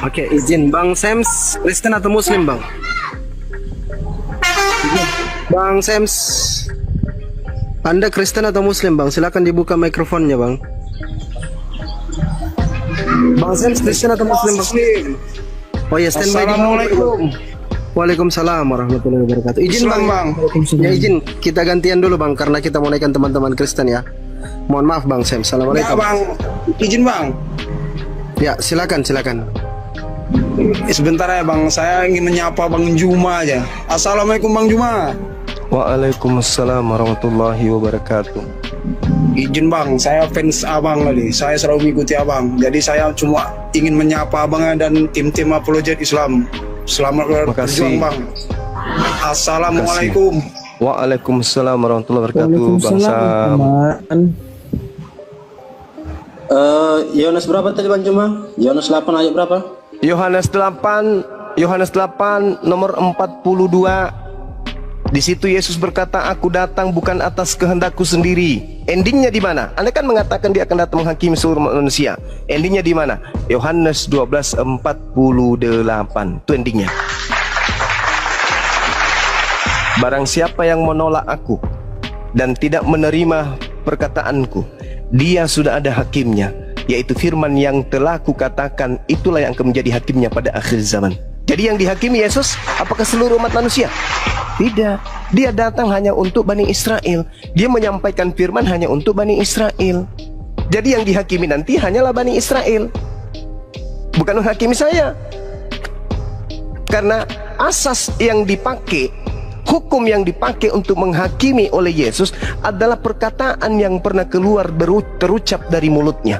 Oke, izin Bang Sems, Kristen atau Muslim Bang? Bang Sems, Anda Kristen atau Muslim Bang? Silakan dibuka mikrofonnya Bang. Bang Sems, Kristen atau Muslim Bang? Oh ya, standby. Assalamualaikum. Waalaikumsalam warahmatullahi wabarakatuh. Izin Islam, Bang. Ya izin, kita gantian dulu Bang, karena kita mau naikkan teman-teman Kristen ya. Mohon maaf Bang Sam. Ya Assalamualaikum. bang, izin bang. Ya, silakan. Sebentar ya bang, saya ingin menyapa Bang Juma aja. Assalamualaikum Bang Juma. Waalaikumsalam warahmatullahi wabarakatuh. Izin bang, saya fans abang kali. Saya selalu mengikuti abang. Jadi saya cuma ingin menyapa abangnya dan tim-tim apologet Islam. Selamat berjuang bang. Assalamualaikum. Waalaikumsalam warahmatullahi wabarakatuh. Bangsa Yohanes berapa tadi Bang Juma? Yohanes 8 ayat berapa? Yohanes 8 nomor 42. Di situ Yesus berkata, aku datang bukan atas kehendakku sendiri. Endingnya di mana? Anda kan mengatakan dia akan datang menghakimi seluruh manusia. Endingnya di mana? Yohanes 12:48. Itu endingnya. Barang siapa yang menolak aku dan tidak menerima perkataanku, dia sudah ada hakimnya, yaitu firman yang telah kukatakan, itulah yang akan menjadi hakimnya pada akhir zaman. Jadi yang dihakimi Yesus, apakah seluruh umat manusia? Tidak. Dia datang hanya untuk Bani Israel. Dia menyampaikan firman hanya untuk Bani Israel. Jadi yang dihakimi nanti hanyalah Bani Israel, bukan menghakimi saya. Karena asas yang dipakai, hukum yang dipakai untuk menghakimi oleh Yesus adalah perkataan yang pernah keluar terucap dari mulutnya.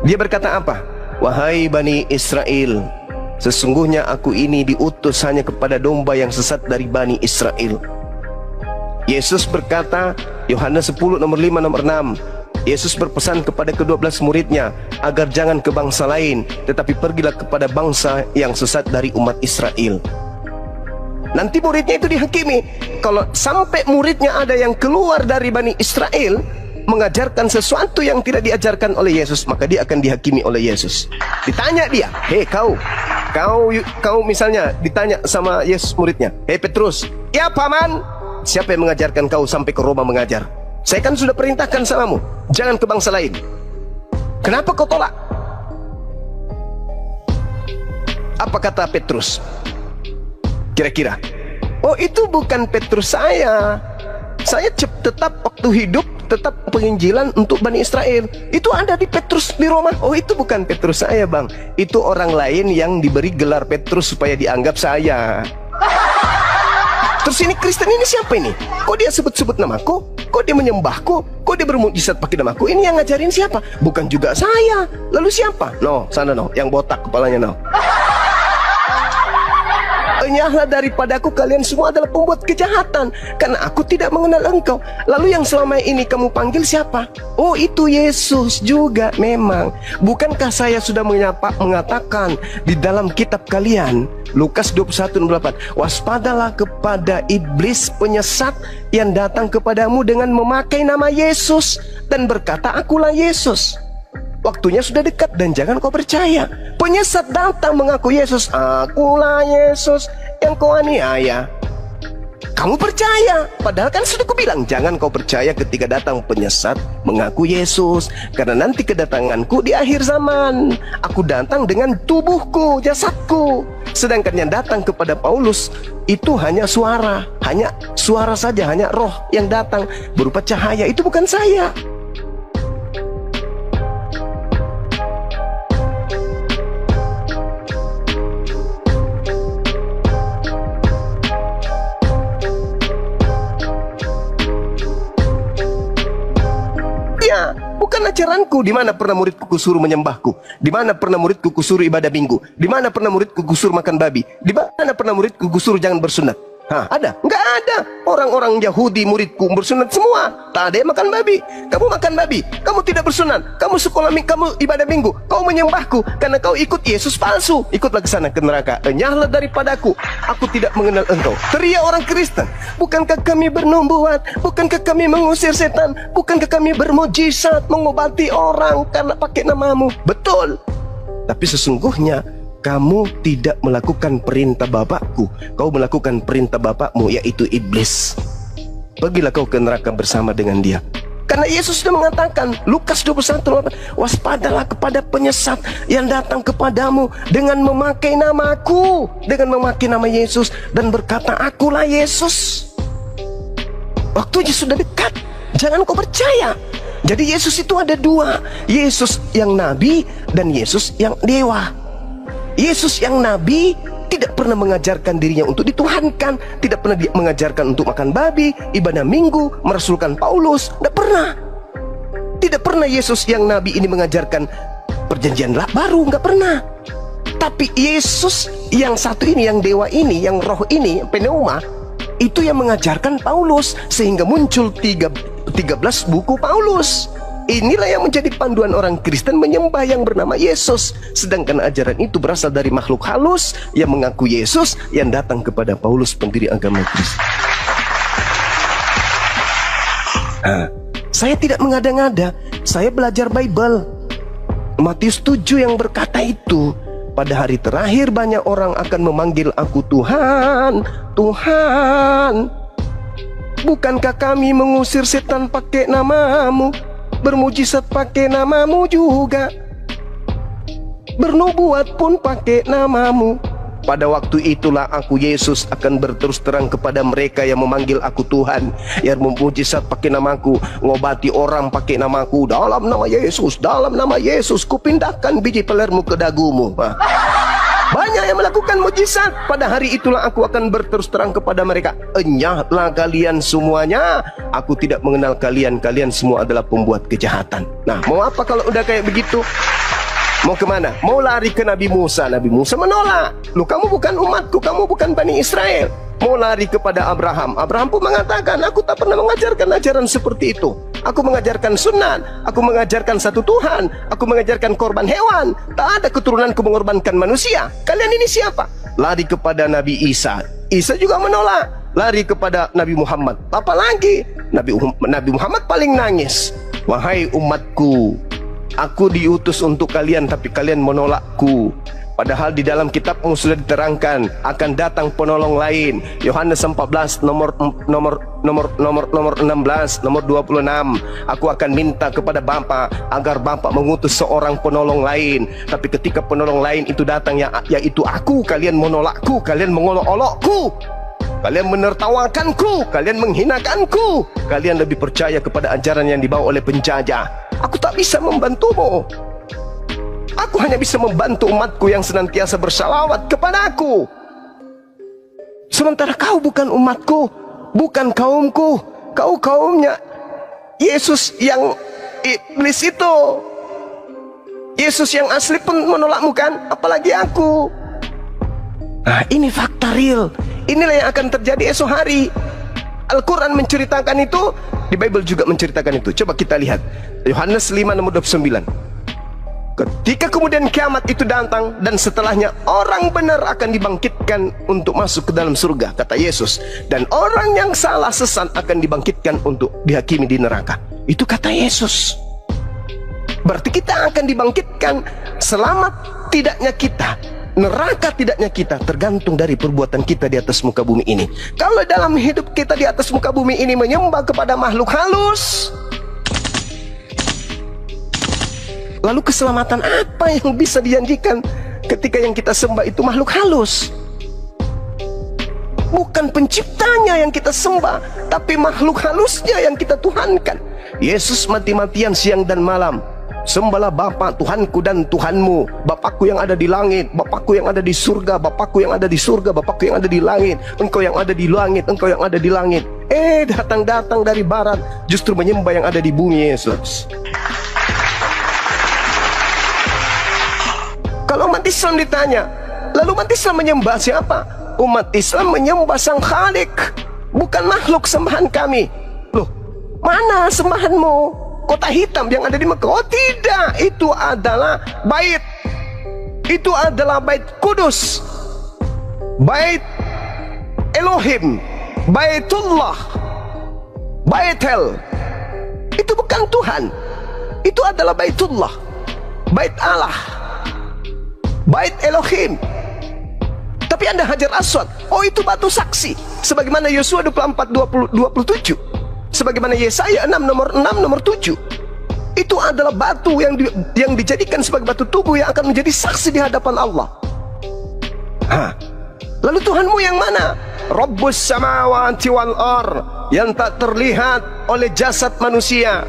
Dia berkata apa? Wahai Bani Israel, sesungguhnya aku ini diutus hanya kepada domba yang sesat dari Bani Israel. Yesus berkata, Yohanes 10 nomor 5 nomor 6, Yesus berpesan kepada ke-12 muridnya agar jangan ke bangsa lain, tetapi pergilah kepada bangsa yang sesat dari umat Israel. Nanti muridnya itu dihakimi. Kalau sampai muridnya ada yang keluar dari Bani Israel mengajarkan sesuatu yang tidak diajarkan oleh Yesus, maka dia akan dihakimi oleh Yesus. Ditanya dia, hei kau misalnya ditanya sama Yesus muridnya, hei Petrus, ya paman, siapa yang mengajarkan kau sampai ke Roma mengajar? Saya kan sudah perintahkan samamu, jangan ke bangsa lain. Kenapa kau tolak? Apa kata Petrus? Kira-kira, oh itu bukan Petrus saya. Saya tetap waktu hidup tetap penginjilan untuk Bani Israel. Itu ada di Petrus di Roma. Oh itu bukan Petrus saya bang. Itu orang lain yang diberi gelar Petrus supaya dianggap saya. Terus ini Kristen ini siapa ini? Kok dia sebut-sebut namaku? Kok dia menyembahku? Kok dia bermujizat pakai namaku? Ini yang ngajarin siapa? Bukan juga saya. Lalu siapa? No, sana no, yang botak kepalanya no. Enyahlah daripadaku kalian semua adalah pembuat kejahatan, karena aku tidak mengenal engkau. Lalu yang selama ini kamu panggil siapa? Oh itu Yesus juga memang. Bukankah saya sudah mengatakan di dalam kitab kalian, Lukas 21:8, waspadalah kepada iblis penyesat yang datang kepadamu dengan memakai nama Yesus dan berkata akulah Yesus. Waktunya sudah dekat dan jangan kau percaya. Penyesat datang mengaku Yesus, akulah Yesus yang kau aniaya. Kamu percaya, padahal kan sudah kubilang jangan kau percaya ketika datang penyesat mengaku Yesus, karena nanti kedatanganku di akhir zaman. Aku datang dengan tubuhku, jasadku. Sedangkan yang datang kepada Paulus itu hanya suara saja, hanya roh yang datang berupa cahaya. Itu bukan saya. Bukan ajaranku. Di mana pernah muridku kusuruh menyembahku? Di mana pernah muridku kusuruh ibadah minggu? Di mana pernah muridku kusuruh makan babi? Di mana pernah muridku kusuruh jangan bersunat? Ada? Enggak ada. Orang-orang Yahudi muridku bersunat semua. Tak ada yang makan babi. Kamu makan babi, kamu tidak bersunat, kamu sekolah kamu ibadah minggu, kau menyembahku karena kau ikut Yesus palsu. Ikutlah ke sana ke neraka. Enyahlah daripadaku, aku tidak mengenal engkau. Teriak orang Kristen. Bukankah kami bernubuat? Bukankah kami mengusir setan? Bukankah kami bermujizat mengobati orang karena pakai namamu? Betul. Tapi sesungguhnya kamu tidak melakukan perintah Bapakku. Kau melakukan perintah bapakmu, yaitu iblis. Pergilah kau ke neraka bersama dengan dia. Karena Yesus sudah mengatakan, Lukas 21, waspadalah kepada penyesat yang datang kepadamu dengan memakai namaku, dengan memakai nama Yesus dan berkata akulah Yesus. Waktunya sudah dekat. Jangan kau percaya. Jadi Yesus itu ada dua, Yesus yang nabi dan Yesus yang dewa. Yesus yang nabi tidak pernah mengajarkan dirinya untuk dituhankan, tidak pernah mengajarkan untuk makan babi, ibadah minggu, merasulkan Paulus, tidak pernah. Tidak pernah Yesus yang nabi ini mengajarkan perjanjian baru, nggak pernah. Tapi Yesus yang satu ini, yang dewa ini, yang roh ini, pneuma, itu yang mengajarkan Paulus, sehingga muncul 13 buku Paulus. Inilah yang menjadi panduan orang Kristen menyembah yang bernama Yesus. Sedangkan ajaran itu berasal dari makhluk halus yang mengaku Yesus, yang datang kepada Paulus, pendiri agama Kristen. Saya tidak mengada-ngada, saya belajar Bible. Matius 7 yang berkata itu, pada hari terakhir banyak orang akan memanggil aku Tuhan, Tuhan. Bukankah kami mengusir setan pakai namamu, bermujizat pakai namamu juga, bernubuat pun pakai namamu? Pada waktu itulah aku Yesus akan berterus terang kepada mereka yang memanggil aku Tuhan, yang memujizat pakai namaku, ngobati orang pakai namaku. Dalam nama Yesus, dalam nama Yesus, kupindahkan biji pelermu ke dagumu. Banyak yang melakukan mujizat. Pada hari itulah aku akan berterus terang kepada mereka, enyahlah kalian semuanya, aku tidak mengenal kalian, kalian semua adalah pembuat kejahatan. Nah, mau apa kalau udah kayak begitu? Mau kemana? Mau lari ke Nabi Musa. Nabi Musa menolak. Lu, kamu bukan umatku, kamu bukan Bani Israel. Mau lari kepada Abraham. Abraham pun mengatakan, aku tak pernah mengajarkan ajaran seperti itu. Aku mengajarkan sunat, aku mengajarkan satu Tuhan, aku mengajarkan korban hewan. Tak ada keturunanku mengorbankan manusia. Kalian ini siapa? Lari kepada Nabi Isa. Isa juga menolak. Lari kepada Nabi Muhammad. Apalagi Nabi Muhammad paling nangis. Wahai umatku, aku diutus untuk kalian, tapi kalian menolakku. Padahal di dalam kitabmu sudah diterangkan akan datang penolong lain. Yohanes 14 nomor 16, nomor 26. Aku akan minta kepada Bapa agar Bapa mengutus seorang penolong lain. Tapi ketika penolong lain itu datang, yaitu aku, kalian menolakku, kalian mengolok-olokku, kalian menertawakanku, kalian menghinakanku, kalian lebih percaya kepada ajaran yang dibawa oleh penjajah. Aku tak bisa membantumu. Aku hanya bisa membantu umatku yang senantiasa bersalawat kepadaku. Sementara kau bukan umatku, bukan kaumku. Kau kaumnya Yesus yang iblis itu. Yesus yang asli pun menolakmu kan, apalagi aku. Nah, ini fakta real. Inilah yang akan terjadi esok hari. Al-Quran menceritakan itu, di Bible juga menceritakan itu. Coba kita lihat Yohanes 5 nomor 29. Ketika kemudian kiamat itu datang, dan setelahnya orang benar akan dibangkitkan untuk masuk ke dalam surga, kata Yesus. Dan orang yang salah sesat akan dibangkitkan untuk dihakimi di neraka. Itu kata Yesus. Berarti kita akan dibangkitkan. Selamat tidaknya kita, neraka tidaknya kita, tergantung dari perbuatan kita di atas muka bumi ini. Kalau dalam hidup kita di atas muka bumi ini menyembah kepada makhluk halus, lalu keselamatan apa yang bisa dijanjikan ketika yang kita sembah itu makhluk halus? Bukan penciptanya yang kita sembah, tapi makhluk halusnya yang kita tuhankan. Yesus mati-matian siang dan malam. Sembahlah Bapa, Tuhanku dan Tuhanmu, Bapakku yang ada di langit, Bapakku yang ada di surga, Bapakku yang ada di surga, Bapakku yang ada di langit, Engkau yang ada di langit, Engkau yang ada di langit. Datang-datang dari barat, justru menyembah yang ada di bumi Yesus. Kalau umat Islam ditanya, lalu umat Islam menyembah siapa? Umat Islam menyembah Sang Khalik, bukan makhluk sembahan kami. Loh, mana sembahanmu? Kota hitam yang ada di Mekah? Oh tidak, itu adalah bait. Itu adalah bait kudus, bait Elohim, baitullah, baitel. Itu bukan Tuhan. Itu adalah baitullah, bait Allah, bait Elohim. Tapi ada Hajar Aswad. Oh, itu batu saksi. Sebagaimana Yosua 24:27. Sebagaimana Yesaya 6 nomor 7. Itu adalah batu yang dijadikan sebagai batu tubuh yang akan menjadi saksi di hadapan Allah. Lalu Tuhanmu yang mana? Rabbus samawati wal ar, yang tak terlihat oleh jasad manusia.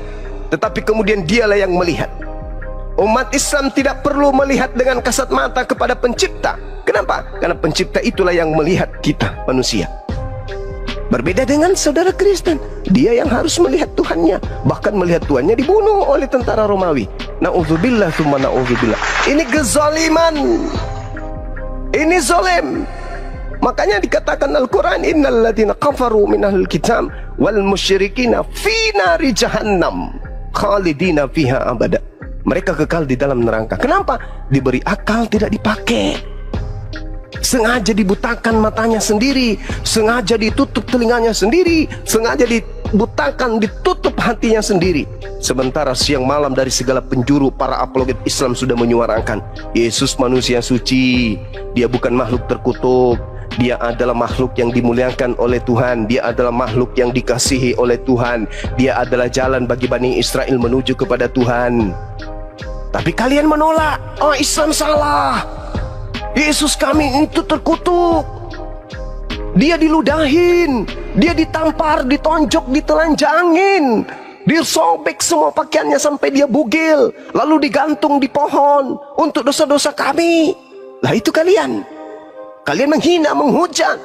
tetapi kemudian dialah yang melihat. Umat Islam tidak perlu melihat dengan kasat mata kepada pencipta. Kenapa? Karena pencipta itulah yang melihat kita manusia. Berbeda dengan saudara Kristen, dia yang harus melihat Tuhannya. Bahkan melihat Tuhannya dibunuh oleh tentara Romawi. Na'udzubillah tsumma na'udzubillah. Ini kezaliman. Ini zalim. Makanya dikatakan Al-Quran, innal ladzina kafaru minal kitab wal musyrikina fi nari jahannam khalidina fiha abada. Mereka kekal di dalam neraka. Kenapa? Diberi akal tidak dipakai. Sengaja dibutakan matanya sendiri, sengaja ditutup telinganya sendiri, sengaja dibutakan, ditutup hatinya sendiri. Sementara siang malam dari segala penjuru para apologet Islam sudah menyuarakan Yesus manusia suci, dia bukan makhluk terkutuk, dia adalah makhluk yang dimuliakan oleh Tuhan, dia adalah makhluk yang dikasihi oleh Tuhan, dia adalah jalan bagi Bani Israel menuju kepada Tuhan. Tapi kalian menolak. Oh, Islam salah, Yesus kami itu terkutuk, dia diludahin, dia ditampar, ditonjok, ditelanjangin, disobek semua pakaiannya sampai dia bugil, lalu digantung di pohon untuk dosa-dosa kami. Lah itu kalian menghina, menghujat,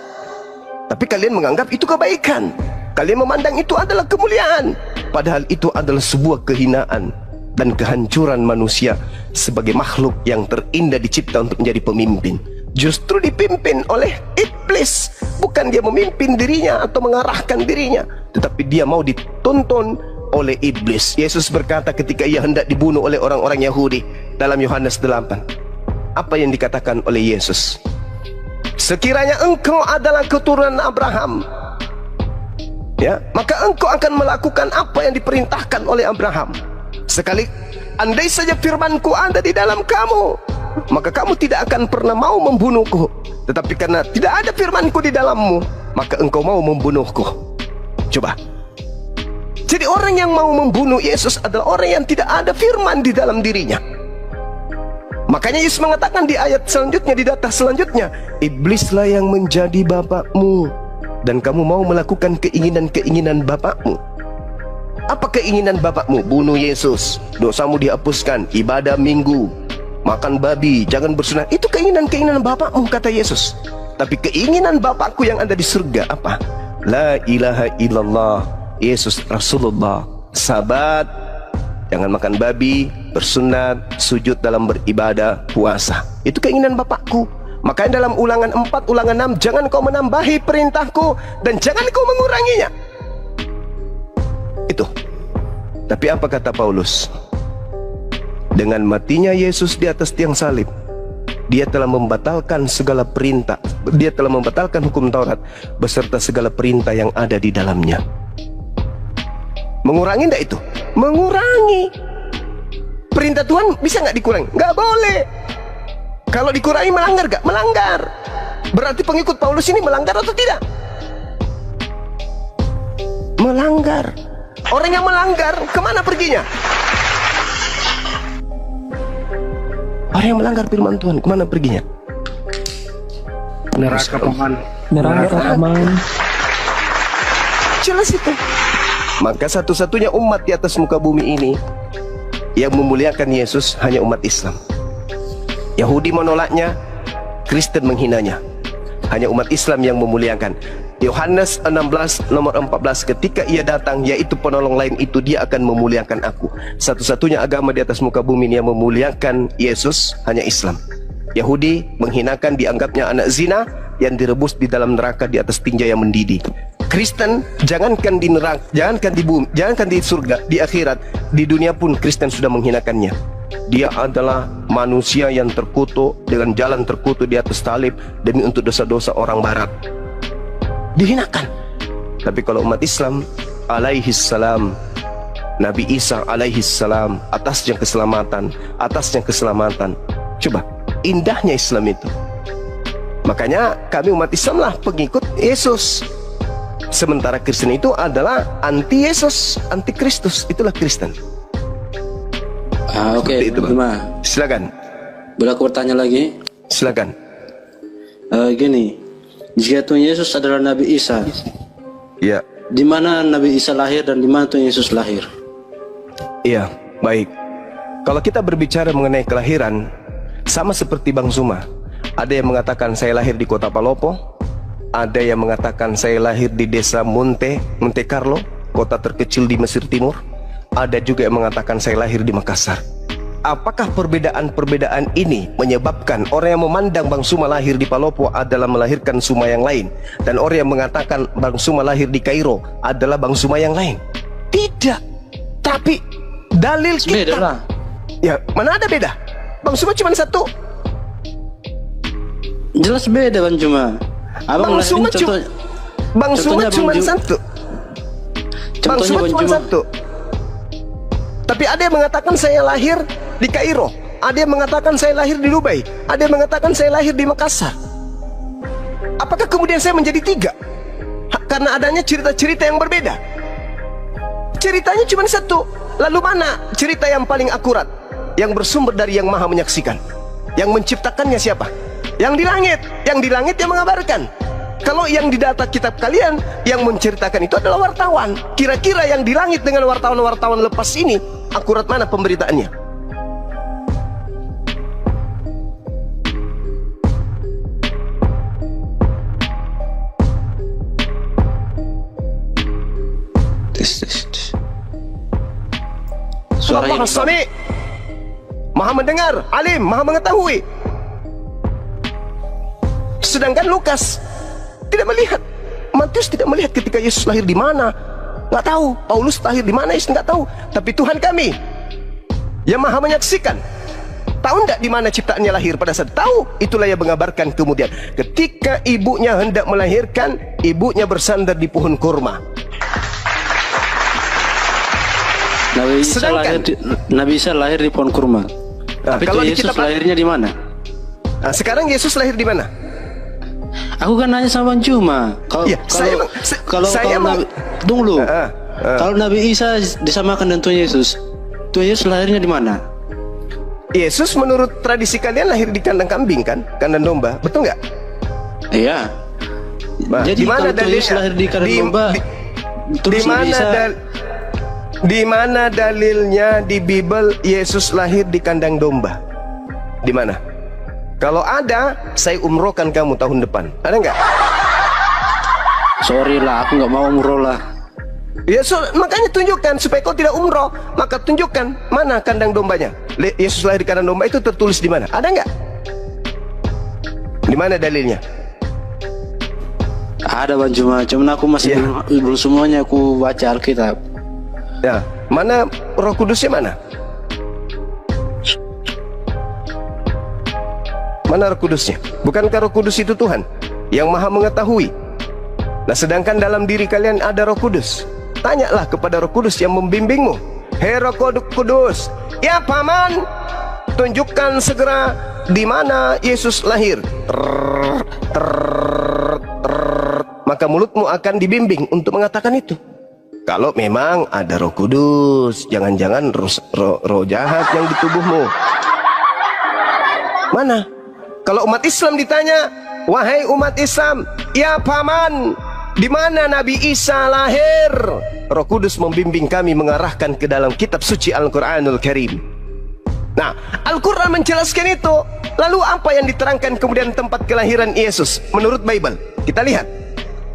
tapi kalian menganggap itu kebaikan, kalian memandang itu adalah kemuliaan, padahal itu adalah sebuah kehinaan dan kehancuran manusia sebagai makhluk yang terindah dicipta untuk menjadi pemimpin. Justru dipimpin oleh iblis. Bukan dia memimpin dirinya atau mengarahkan dirinya, tetapi dia mau dituntun oleh iblis. Yesus berkata ketika ia hendak dibunuh oleh orang-orang Yahudi dalam Yohanes 8, apa yang dikatakan oleh Yesus? Sekiranya engkau adalah keturunan Abraham, ya, maka engkau akan melakukan apa yang diperintahkan oleh Abraham. Sekali andai saja firmanku ada di dalam kamu, maka kamu tidak akan pernah mau membunuhku. Tetapi karena tidak ada firmanku di dalammu, maka engkau mau membunuhku. Coba. Jadi orang yang mau membunuh Yesus adalah orang yang tidak ada firman di dalam dirinya. Makanya Yesus mengatakan di ayat selanjutnya, di data selanjutnya, iblislah yang menjadi bapakmu, dan kamu mau melakukan keinginan-keinginan bapakmu. Apa keinginan bapakmu? Bunuh Yesus, dosamu dihapuskan, ibadah minggu, makan babi, jangan bersunat. Itu keinginan-keinginan bapakmu, kata Yesus. Tapi keinginan bapakku yang ada di surga apa? La ilaha illallah, Yesus Rasulullah. Sabat, jangan makan babi, bersunat, sujud dalam beribadah, puasa. Itu keinginan bapakku. Makanya dalam Ulangan 4, Ulangan 6, jangan kau menambahi perintahku dan jangan kau menguranginya. Itu. Tapi apa kata Paulus? Dengan matinya Yesus di atas tiang salib, dia telah membatalkan segala perintah, dia telah membatalkan hukum Taurat beserta segala perintah yang ada di dalamnya. Mengurangi enggak itu? Mengurangi. Perintah Tuhan bisa nggak dikurangi? Nggak boleh. Kalau dikurangi melanggar nggak? Melanggar. Berarti pengikut Paulus ini melanggar atau tidak? Melanggar. Orang yang melanggar kemana perginya? Orang yang melanggar firman Tuhan kemana perginya? Neraka paman. Neraka paman. Jelas itu. Maka satu-satunya umat di atas muka bumi ini yang memuliakan Yesus hanya umat Islam. Yahudi menolaknya, Kristen menghinanya. Hanya umat Islam yang memuliakan. Yohanes 16 nomor 14, ketika ia datang, yaitu penolong lain itu, dia akan memuliakan aku. Satu-satunya agama di atas muka bumi ini yang memuliakan Yesus hanya Islam. Yahudi menghinakan, dianggapnya anak zina yang direbus di dalam neraka di atas tinja yang mendidih. Kristen jangankan di neraka, jangankan di bumi, jangankan di surga, di akhirat, di dunia pun Kristen sudah menghinakannya. Dia adalah manusia yang terkutuk dengan jalan terkutuk di atas salib demi untuk dosa-dosa orang barat. Dihinakan. Tapi kalau umat Islam alaihi salam, Nabi Isa alaihi salam, atasnya keselamatan, atasnya keselamatan. Coba, indahnya Islam itu. Makanya kami umat Islam lah pengikut Yesus. Sementara Kristen itu adalah anti Yesus, anti Kristus. Itulah Kristen. Oke, Bang. Silakan. Boleh aku bertanya lagi? Silakan. Gini, jika Tuhan Yesus adalah Nabi Isa, Ya. di mana Nabi Isa lahir dan di mana Tuhan Yesus lahir? Iya, baik. Kalau kita berbicara mengenai kelahiran, sama seperti Bang Zuma. Ada yang mengatakan saya lahir di kota Palopo, ada yang mengatakan saya lahir di desa Monte Carlo, kota terkecil di Mesir Timur. Ada juga yang mengatakan saya lahir di Makassar. Apakah perbedaan-perbedaan ini menyebabkan orang yang memandang Bang Zuma lahir di Palopo adalah melahirkan Zuma yang lain, dan orang yang mengatakan Bang Zuma lahir di Kairo adalah Bang Zuma yang lain? Tidak. Tapi dalil Beda kita, lah. ya mana ada beda? Bang Zuma cuma satu. Jelas beda Bang Juma. Abang Bang lahir Zuma ini contoh, Bang Zuma contohnya cuma Bang Ju- satu. Bang contohnya Zuma Bang cuma Juma. satu. Tapi ada yang mengatakan saya lahir di Kairo, ada yang mengatakan saya lahir di Dubai, ada yang mengatakan saya lahir di Makassar. Apakah kemudian saya menjadi tiga? Karena adanya cerita-cerita yang berbeda. Ceritanya cuma satu. Lalu mana cerita yang paling akurat, yang bersumber dari Yang Maha Menyaksikan? Yang menciptakannya siapa? Yang di langit. Yang di langit yang mengabarkan. Kalau yang di data kitab kalian, yang menceritakan itu adalah wartawan. Kira-kira yang di langit dengan wartawan-wartawan lepas ini, akurat mana pemberitaannya? Tes. Suara Allah Maha ini. Sami, Maha mendengar, alim, Maha mengetahui. Sedangkan Lukas tidak melihat, Matius tidak melihat ketika Yesus lahir di mana, nggak tahu. Paulus lahir di mana, Yesus nggak tahu. Tapi Tuhan kami yang Maha Menyaksikan tahu nggak di mana ciptaannya lahir pada saat tahu. Itulah yang mengabarkan kemudian ketika ibunya hendak melahirkan, ibunya bersandar di pohon kurma. Sedangkan Nabi Isa lahir di pohon kurma. Nah, Tapi kalau itu di Yesus kitab- lahirnya di mana? Nah, sekarang Yesus lahir di mana? Aku kan nanya sama Bang Juma. Kalau Iya, saya emang- saya emang- Nabi, tunggu dulu. Ah. Kalau Nabi Isa disamakan dengan Tuhan Yesus lahirnya di mana? Yesus menurut tradisi kalian lahir di kandang kambing kan? Kandang domba, betul nggak? Iya. Nah, Jadi di mana kalau Tuhan Yesus dalilnya? lahir di kandang domba, di terus Nabi mana Isa di mana dalilnya di Bible Yesus lahir di kandang domba? Di mana? Kalau ada, saya umrohkan kamu tahun depan. Ada nggak? sorry lah, aku nggak mau umroh lah. Ya, makanya tunjukkan supaya kau tidak umroh. Maka tunjukkan mana kandang dombanya. Yesus lahir di kandang domba itu tertulis di mana? Ada nggak? Di mana dalilnya? Ada Bang Juma, cuman aku masih Iya. belum semuanya aku baca Alkitab. Ya, mana Roh Kudusnya mana? Mana Roh Kudusnya? Bukankah Roh Kudus itu Tuhan yang Maha Mengetahui? Nah, sedangkan dalam diri kalian ada Roh Kudus. Tanyalah kepada Roh Kudus yang membimbingmu. Hei Roh Kudus, ya Paman, tunjukkan segera di mana Yesus lahir. Maka mulutmu akan dibimbing untuk mengatakan itu. Kalau memang ada Roh Kudus, jangan-jangan roh jahat yang di tubuhmu. Mana? Kalau umat Islam ditanya, wahai umat Islam, ya Paman, di mana Nabi Isa lahir? Roh Kudus membimbing kami, mengarahkan ke dalam kitab suci Al-Quranul Karim. Nah, Al-Quran menjelaskan itu. Lalu apa yang diterangkan kemudian tempat kelahiran Yesus menurut Bible? Kita lihat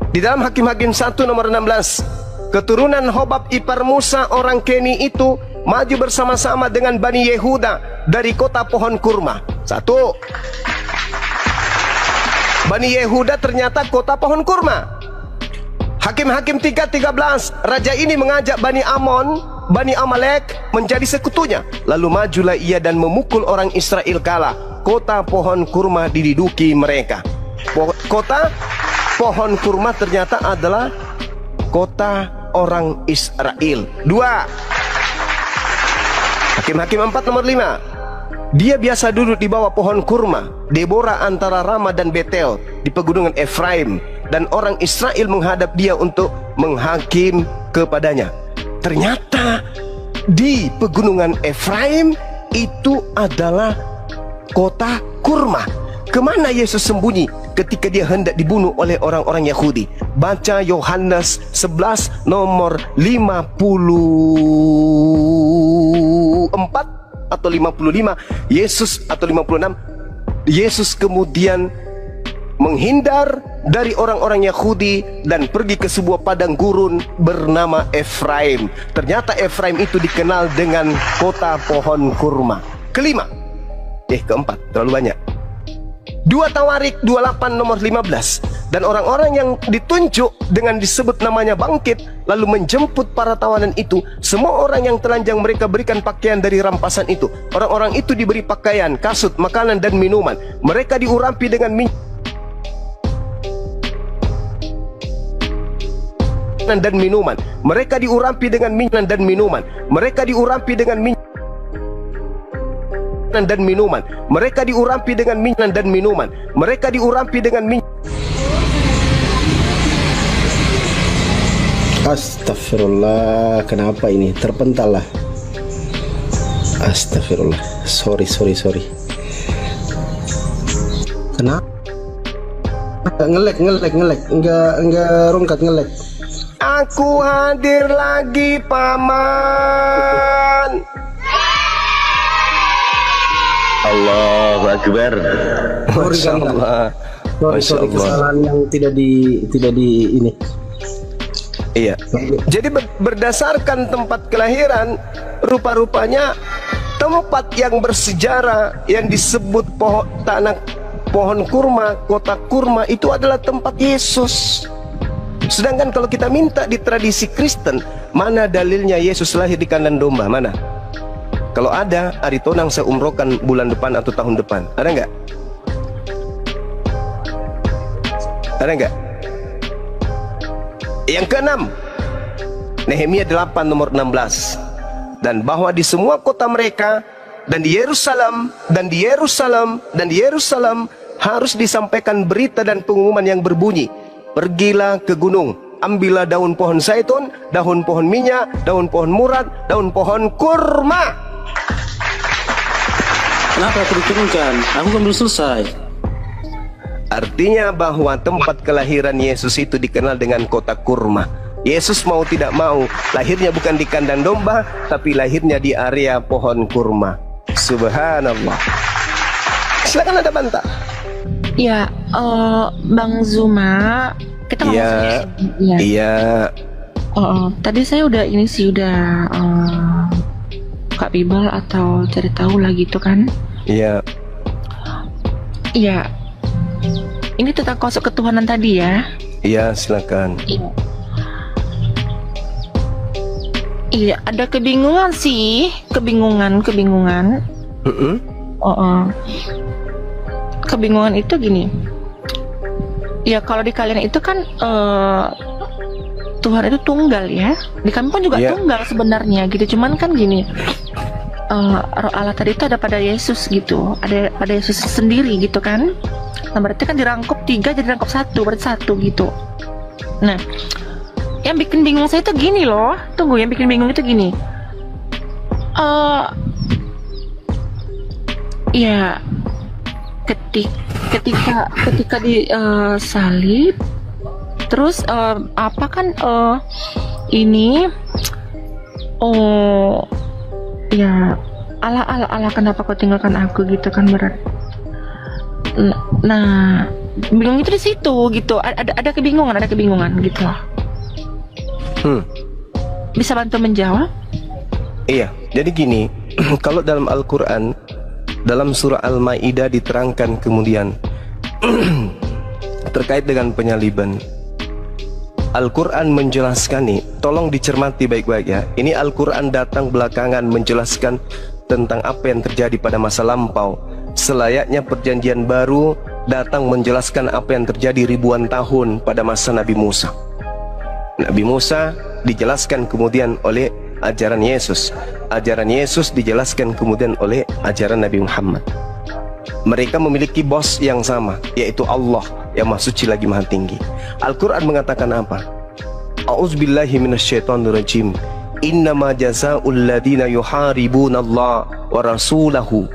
di dalam Hakim-Hakim 1 nomor 16. Keturunan Hobab ipar Musa orang Keni itu maju bersama-sama dengan Bani Yehuda dari kota pohon kurma. 1. Bani Yehuda ternyata kota pohon kurma. Hakim-Hakim 3:13. Raja ini mengajak Bani Amon, Bani Amalek menjadi sekutunya. Lalu majulah ia dan memukul orang Israel kalah. Kota pohon kurma diduduki mereka. Kota pohon kurma ternyata adalah kota orang Israel. 2. Hakim-Hakim 4 nomor 5. Dia biasa duduk di bawah pohon kurma Deborah antara Rama dan Betel di pegunungan Efraim, dan orang Israel menghadap dia untuk menghakim kepadanya. Ternyata di pegunungan Efraim itu adalah kota kurma. Kemana Yesus sembunyi ketika dia hendak dibunuh oleh orang-orang Yahudi? Baca Yohanes 11 nomor 50. 54 atau 55, Yesus atau 56, Yesus kemudian menghindar dari orang-orang Yahudi dan pergi ke sebuah padang gurun bernama Efraim. Ternyata Efraim itu dikenal dengan kota pohon kurma. Keempat, terlalu banyak. 2 Tawarik 28 nomor 15. Dan orang-orang yang ditunjuk dengan disebut namanya bangkit, lalu menjemput para tawanan itu. Semua orang yang telanjang mereka berikan pakaian dari rampasan itu. Orang-orang itu diberi pakaian, kasut, makanan dan minuman. Mereka diurapi dengan minyak dan minuman. Mereka diurapi dengan minyak dan minuman. Mereka diurapi dengan minyak dan minuman. Mereka diurapi dengan minyak dan minuman. Mereka diurapi dengan minyak. Astagfirullah, kenapa ini? Terpental lah. Astagfirullah. Sorry. Kenapa? Ngelek. Enggak rungkat, ngelek. Aku hadir lagi, Paman. Allahu Akbar. Masya Allah. Sorry, kesalahan yang tidak di ini. Iya. Jadi berdasarkan tempat kelahiran, rupa-rupanya tempat yang bersejarah yang disebut pohon kurma, kota kurma itu adalah tempat Yesus. Sedangkan kalau kita minta di tradisi Kristen, mana dalilnya Yesus lahir di kandang domba? Mana? Kalau ada, Ari Tonang saya umrohkan bulan depan atau tahun depan. Ada nggak? Ada nggak? Yang keenam, Nehemia 8 nomor 16. Dan bahwa di semua kota mereka dan di Yerusalem harus disampaikan berita dan pengumuman yang berbunyi, pergilah ke gunung, ambillah daun pohon zaitun, daun pohon minyak, daun pohon murad, daun pohon kurma. Kenapa aku diturunkan? Aku kan belum selesai. Artinya bahwa tempat kelahiran Yesus itu dikenal dengan kota kurma. Yesus mau tidak mau, lahirnya bukan di kandang domba, tapi lahirnya di area pohon kurma. Subhanallah. Silakan ada bantah. Ya, Bang Zuma, kita ngomong Iya. Tadi saya udah Kak Bibal atau cari tahu lah gitu kan? Iya. Iya. Ini tentang konsep ketuhanan tadi ya? Iya, silakan. Iya, ada kebingungan sih, kebingungan. Kebingungan itu gini. Ya kalau di kalian itu kan Tuhan itu tunggal ya. Di kami pun juga tunggal sebenarnya gitu. Cuman kan gini, Roh Allah tadi itu ada pada Yesus gitu, ada pada Yesus sendiri gitu kan. Nah berarti kan dirangkup 3 jadi rangkup 1, berarti 1 gitu. Nah yang bikin bingung saya itu gini loh. Tunggu, yang bikin bingung itu gini. Ya ketika di salib, terus apa kan ini ya Allah kenapa kau tinggalkan aku gitu kan, berat. Nah bingung itu di situ gitu. Ada kebingungan gitu. Bisa bantu menjawab? Iya, jadi gini, kalau dalam Al-Quran, dalam surah Al-Ma'idah diterangkan kemudian terkait dengan penyaliban. Al-Quran menjelaskan nih, tolong dicermati baik-baik ya. Ini Al-Quran datang belakangan menjelaskan tentang apa yang terjadi pada masa lampau. Selayaknya perjanjian baru datang menjelaskan apa yang terjadi ribuan tahun pada masa Nabi Musa. Nabi Musa dijelaskan kemudian oleh ajaran Yesus. Ajaran Yesus dijelaskan kemudian oleh ajaran Nabi Muhammad. Mereka memiliki bos yang sama, yaitu Allah yang Maha Suci lagi Maha Tinggi. Al-Quran mengatakan apa? A'udzubillahi minasyaitonirrajim. Innama jazaa'ul ladzina yuharibuna Allah wa rasulahu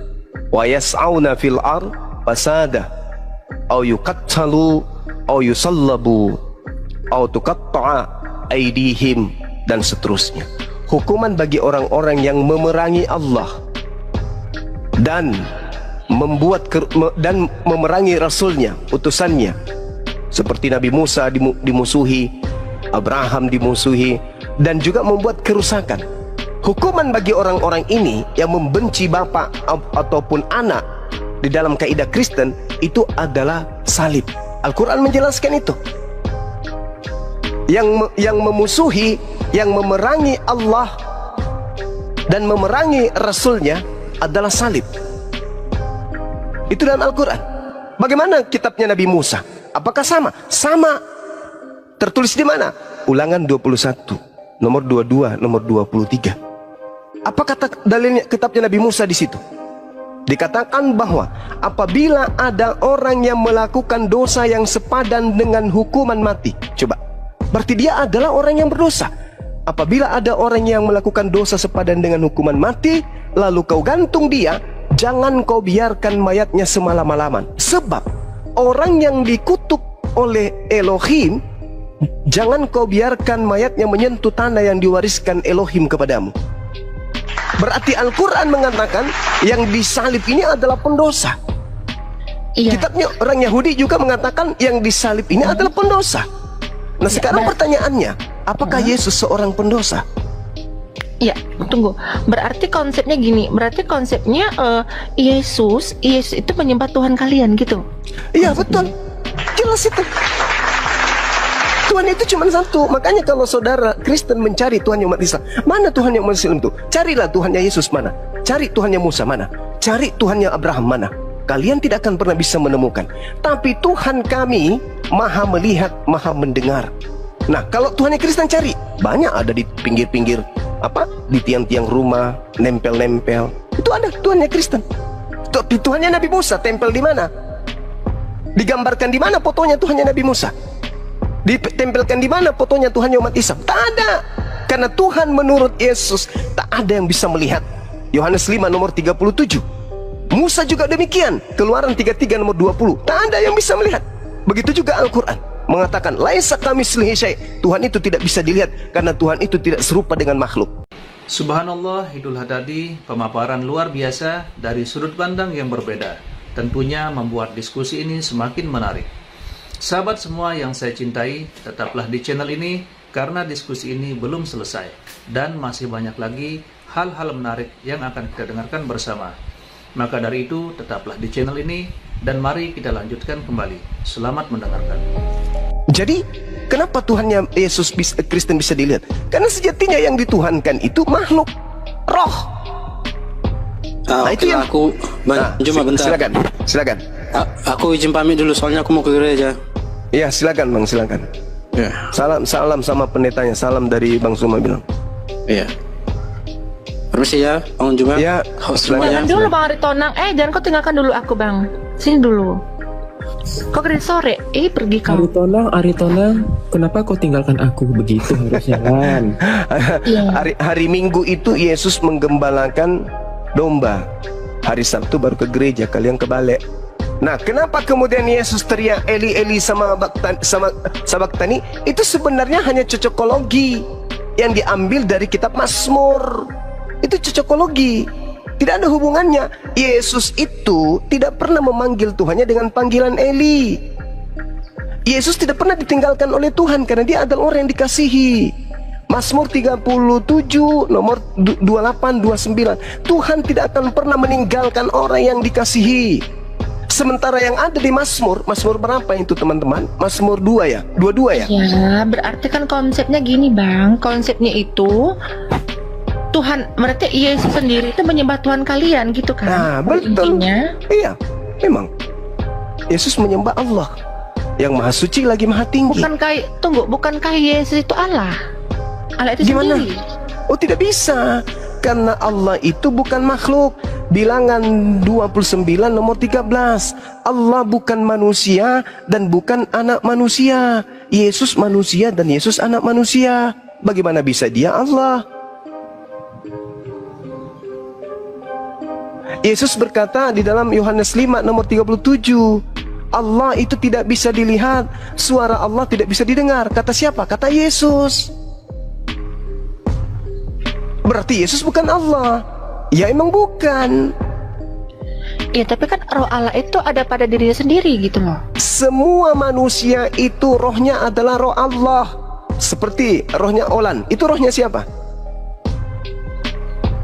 wa yas'auna fil ard fasada aw yuqattalu aw yusallabu aw tuqatta'a aydihim dan seterusnya. hukuman bagi orang-orang yang memerangi Allah dan memerangi Rasulnya, utusannya, seperti Nabi Musa dimusuhi, Abraham dimusuhi, dan juga membuat kerusakan. Hukuman bagi orang-orang ini yang membenci bapak ataupun anak di dalam kaidah Kristen itu adalah salib. Al-Quran menjelaskan itu. Yang memusuhi, yang memerangi Allah dan memerangi Rasulnya adalah salib. Itu dalam Al-Quran. Bagaimana kitabnya Nabi Musa? Apakah sama? Sama. Tertulis di mana? Ulangan 21, nomor 22, nomor 23. Apa kata dalilnya kitabnya Nabi Musa di situ? Dikatakan bahwa apabila ada orang yang melakukan dosa yang sepadan dengan hukuman mati. Coba. Berarti dia adalah orang yang berdosa. Apabila ada orang yang melakukan dosa sepadan dengan hukuman mati, lalu kau gantung dia, jangan kau biarkan mayatnya semalam-malaman. Sebab orang yang dikutuk oleh Elohim, jangan kau biarkan mayatnya menyentuh tanah yang diwariskan Elohim kepadamu. Berarti Al-Quran mengatakan yang disalib ini adalah pendosa. Iya. Kitabnya orang Yahudi juga mengatakan yang disalib ini adalah pendosa. Nah sekarang pertanyaannya, apakah Yesus seorang pendosa? Ya, tunggu. Berarti konsepnya gini. Berarti konsepnya Yesus itu menyembah Tuhan kalian gitu. Iya betul. Jelas itu. Tuhan itu cuma satu. Makanya kalau saudara Kristen mencari Tuhannya umat Islam, mana Tuhannya umat Islam itu? Carilah Tuhannya Yesus mana? Cari Tuhannya Musa mana? Cari Tuhannya Abraham mana? Kalian tidak akan pernah bisa menemukan. Tapi Tuhan kami maha melihat, maha mendengar. Nah kalau Tuhannya Kristen cari, banyak ada di pinggir-pinggir di tiang-tiang rumah, nempel-nempel. Itu ada Tuhannya Kristen. Tuhannya Nabi Musa tempel di mana? Digambarkan di mana fotonya Tuhannya Nabi Musa? Ditempelkan di mana fotonya Tuhannya umat Islam? Tak ada. Karena Tuhan menurut Yesus tak ada yang bisa melihat. Yohanes 5 nomor 37. Musa juga demikian. Keluaran 33 nomor 20. Tak ada yang bisa melihat. Begitu juga Al-Quran mengatakan laisa kamitslihi syai'. Tuhan itu tidak bisa dilihat karena Tuhan itu tidak serupa dengan makhluk. Subhanallah, Idul Hadadi, pemaparan luar biasa dari sudut pandang yang berbeda. Tentunya membuat diskusi ini semakin menarik. Sahabat semua yang saya cintai, tetaplah di channel ini karena diskusi ini belum selesai dan masih banyak lagi hal-hal menarik yang akan kita dengarkan bersama. Maka dari itu, tetaplah di channel ini dan mari kita lanjutkan kembali. Selamat mendengarkan. Jadi, kenapa Tuhannya Yesus Kristen bisa dilihat? Karena sejatinya yang dituhankan itu makhluk, roh. Itu yang aku cuma bentar. Silakan. Aku izin pamit dulu soalnya aku mau ke gereja. Iya, silakan Bang, silakan. Ya. Salam sama pendetanya. Salam dari Bang Suma bilang. Iya. Permisi ya, Bang Juma. Ya, Jangan dulu Bang Aritonang. Jangan kau tinggalkan dulu aku Bang. Sini dulu. Kau kerja sore. Pergi kau. Aritonang, kenapa kau tinggalkan aku begitu harusnya kan? Hari Minggu itu Yesus menggembalakan domba. Hari Sabtu baru ke gereja, kalian kebalik. Nah, kenapa kemudian Yesus teriak Eli Eli sama Sabaktani? Itu sebenarnya hanya cocokologi yang diambil dari kitab Mazmur. Itu cocokologi. Tidak ada hubungannya. Yesus itu tidak pernah memanggil Tuhannya dengan panggilan Eli. Yesus tidak pernah ditinggalkan oleh Tuhan karena dia adalah orang yang dikasihi. Mazmur 37 nomor 28-29. Tuhan tidak akan pernah meninggalkan orang yang dikasihi. Sementara yang ada di Mazmur berapa itu teman-teman? Mazmur 2 ya? 22 ya? Ya, berarti kan konsepnya gini Bang. Konsepnya itu Tuhan, berarti Yesus sendiri itu menyembah Tuhan kalian gitu kan? Nah, betul. Intinya. Iya, memang Yesus menyembah Allah yang maha suci lagi maha tinggi. Bukankah Yesus itu Allah? Allah itu Gimana? sendiri. Oh, tidak bisa. Karena Allah itu bukan makhluk. Bilangan 29 nomor 13. Allah bukan manusia dan bukan anak manusia. Yesus manusia dan Yesus anak manusia. Bagaimana bisa dia Allah? Yesus berkata di dalam Yohanes 5 nomor 37, Allah itu tidak bisa dilihat, suara Allah tidak bisa didengar. Kata siapa? Kata Yesus. Berarti Yesus bukan Allah. Ya emang bukan. Ya tapi kan roh Allah itu ada pada dirinya sendiri gitu loh. Semua manusia itu rohnya adalah roh Allah. Seperti rohnya Olan, itu rohnya siapa?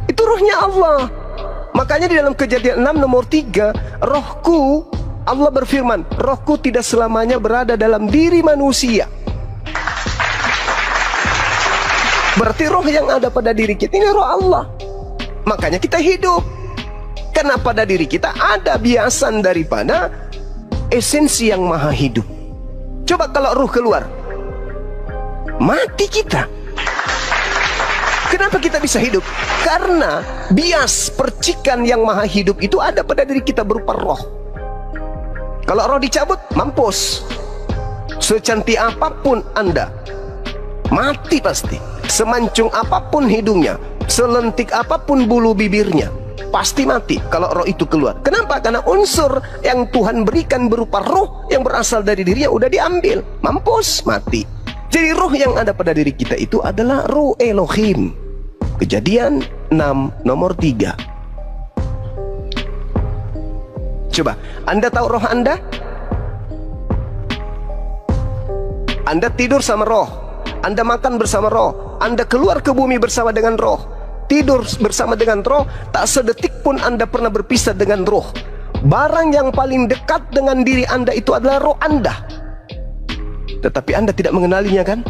Itu rohnya Allah. Makanya di dalam Kejadian 6 nomor 3, rohku, Allah berfirman, rohku tidak selamanya berada dalam diri manusia. Berarti roh yang ada pada diri kita ini roh Allah. Makanya kita hidup. Karena pada diri kita ada biasan daripada esensi yang maha hidup. Coba kalau ruh keluar, mati kita. Kenapa kita bisa hidup? Karena bias percikan yang maha hidup itu ada pada diri kita berupa roh. Kalau roh dicabut, mampus. Secantik apapun Anda, mati pasti. Semancung apapun hidungnya, selentik apapun bulu bibirnya, pasti mati kalau roh itu keluar. Kenapa? Karena unsur yang Tuhan berikan berupa roh yang berasal dari dirinya udah diambil. Mampus, mati. Jadi roh yang ada pada diri kita itu adalah roh Elohim. Kejadian 6 nomor 3. Coba, Anda tahu roh Anda? Anda tidur sama roh, Anda makan bersama roh, Anda keluar ke bumi bersama dengan roh, tidur bersama dengan roh. Tak sedetik pun Anda pernah berpisah dengan roh. Barang yang paling dekat dengan diri Anda itu adalah roh Anda. Tetapi Anda tidak mengenalinya kan?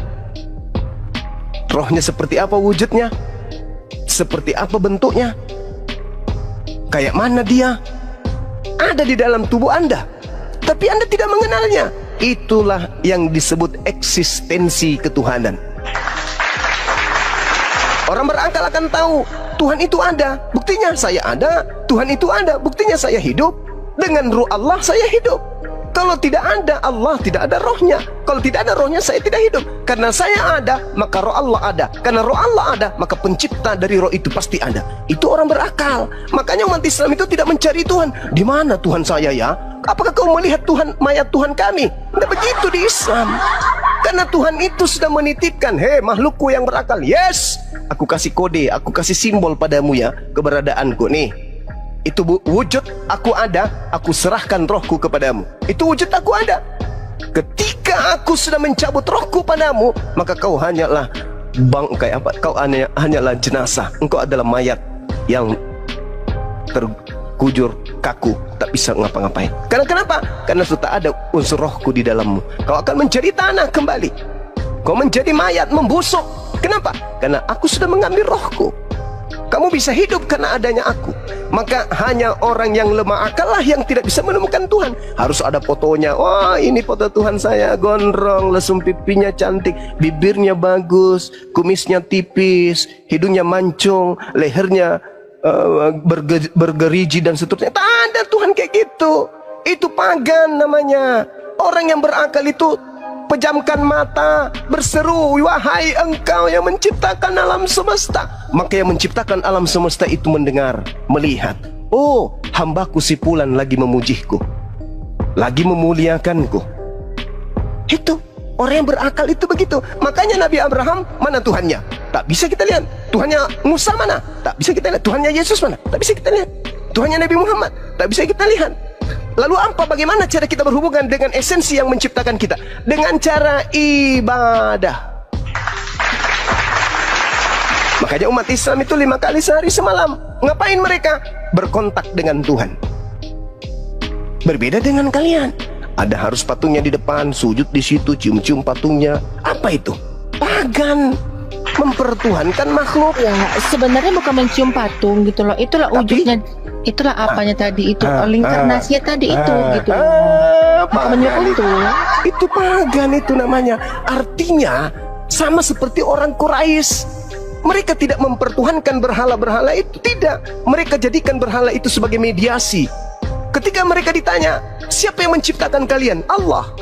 Rohnya seperti apa wujudnya? Seperti apa bentuknya? Kayak mana dia? Ada di dalam tubuh Anda, tapi Anda tidak mengenalnya. Itulah yang disebut eksistensi ketuhanan. Orang berakal akan tahu Tuhan itu ada, buktinya saya ada. Tuhan itu ada, buktinya saya hidup. Dengan ruh Allah saya hidup. Kalau tidak ada Allah, tidak ada rohnya. Kalau tidak ada rohnya, saya tidak hidup. Karena saya ada, maka roh Allah ada. Karena roh Allah ada, maka pencipta dari roh itu pasti ada. Itu orang berakal. Makanya umat Islam itu tidak mencari Tuhan. Di mana Tuhan saya ya? Apakah kau melihat Tuhan, mayat Tuhan kami? Tidak begitu di Islam. Karena Tuhan itu sudah menitipkan, hei makhlukku yang berakal, yes, aku kasih kode, aku kasih simbol padamu ya, keberadaanku nih. Itu wujud aku ada, aku serahkan rohku kepadamu. Itu wujud aku ada. Ketika aku sudah mencabut rohku padamu, maka kau hanyalah bangkai apa? Kau hanyalah jenazah. Engkau adalah mayat yang terkujur kaku, tak bisa ngapa-ngapain. Karena kenapa? Karena sudah ada unsur rohku di dalammu. Kau akan menjadi tanah kembali. Kau menjadi mayat, membusuk. Kenapa? Karena aku sudah mengambil rohku. Kamu bisa hidup karena adanya aku. Maka hanya orang yang lemah akal lah yang tidak bisa menemukan Tuhan. Harus ada fotonya. Wah, ini foto Tuhan saya, gondrong, lesung pipinya cantik, bibirnya bagus, kumisnya tipis, hidungnya mancung, lehernya bergerigi dan seterusnya. Tak ada Tuhan kayak gitu. Itu pagan namanya. Orang yang berakal itu pejamkan mata, berseru, wahai engkau yang menciptakan alam semesta. Maka yang menciptakan alam semesta itu mendengar, melihat, oh, hambaku si Fulan lagi memujiku, lagi memuliakanku. Itu orang yang berakal itu begitu. Makanya Nabi Abraham, mana Tuhannya? Tak bisa kita lihat. Tuhannya Musa mana? Tak bisa kita lihat. Tuhannya Yesus mana? Tak bisa kita lihat. Tuhannya Nabi Muhammad? Tak bisa kita lihat. Lalu apa? Bagaimana cara kita berhubungan dengan esensi yang menciptakan kita? Dengan cara ibadah. Makanya umat Islam itu 5 kali sehari semalam. Ngapain mereka? Berkontak dengan Tuhan. Berbeda dengan kalian. Ada harus patungnya di depan, sujud di situ, cium-cium patungnya. Apa itu? Pagan. Mempertuhankan makhluk. Ya, sebenarnya bukan mencium patung gitu loh. Itulah wujudnya. Itulah apanya tadi itu, inkarnasinya tadi itu gitu. Pagan itu pagan itu namanya. Artinya sama seperti orang Quraisy. Mereka tidak mempertuhankan berhala-berhala itu, tidak. Mereka jadikan berhala itu sebagai mediasi. Ketika mereka ditanya, siapa yang menciptakan kalian? Allah.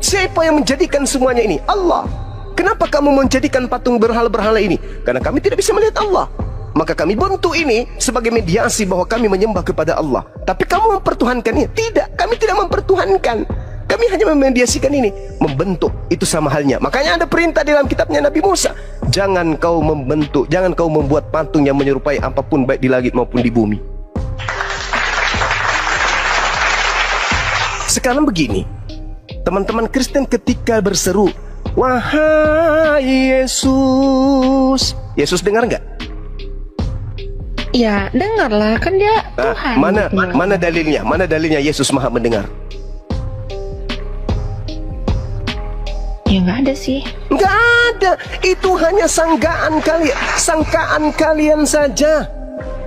Siapa yang menjadikan semuanya ini? Allah. Kenapa kamu menjadikan patung berhala-berhala ini? Karena kami tidak bisa melihat Allah. Maka kami bentuk ini sebagai mediasi bahwa kami menyembah kepada Allah. Tapi kamu mempertuhankan ini? Tidak, kami tidak mempertuhankan. Kami Kami hanya memediasikan ini, membentuk. Itu sama halnya. Makanya ada perintah dalam kitabnya Nabi Musa. Jangan kau membentuk, jangan kau membuat patung yang menyerupai apapun baik di langit maupun di bumi. Sekarang begini, teman-teman Kristen ketika berseru, wahai Yesus. Yesus dengar nggak? Ya, dengarlah, kan dia Tuhan. Mana dalilnya? Mana dalilnya Yesus Maha mendengar? Ya nggak ada sih. Nggak ada. Itu hanya sangkaan kalian saja.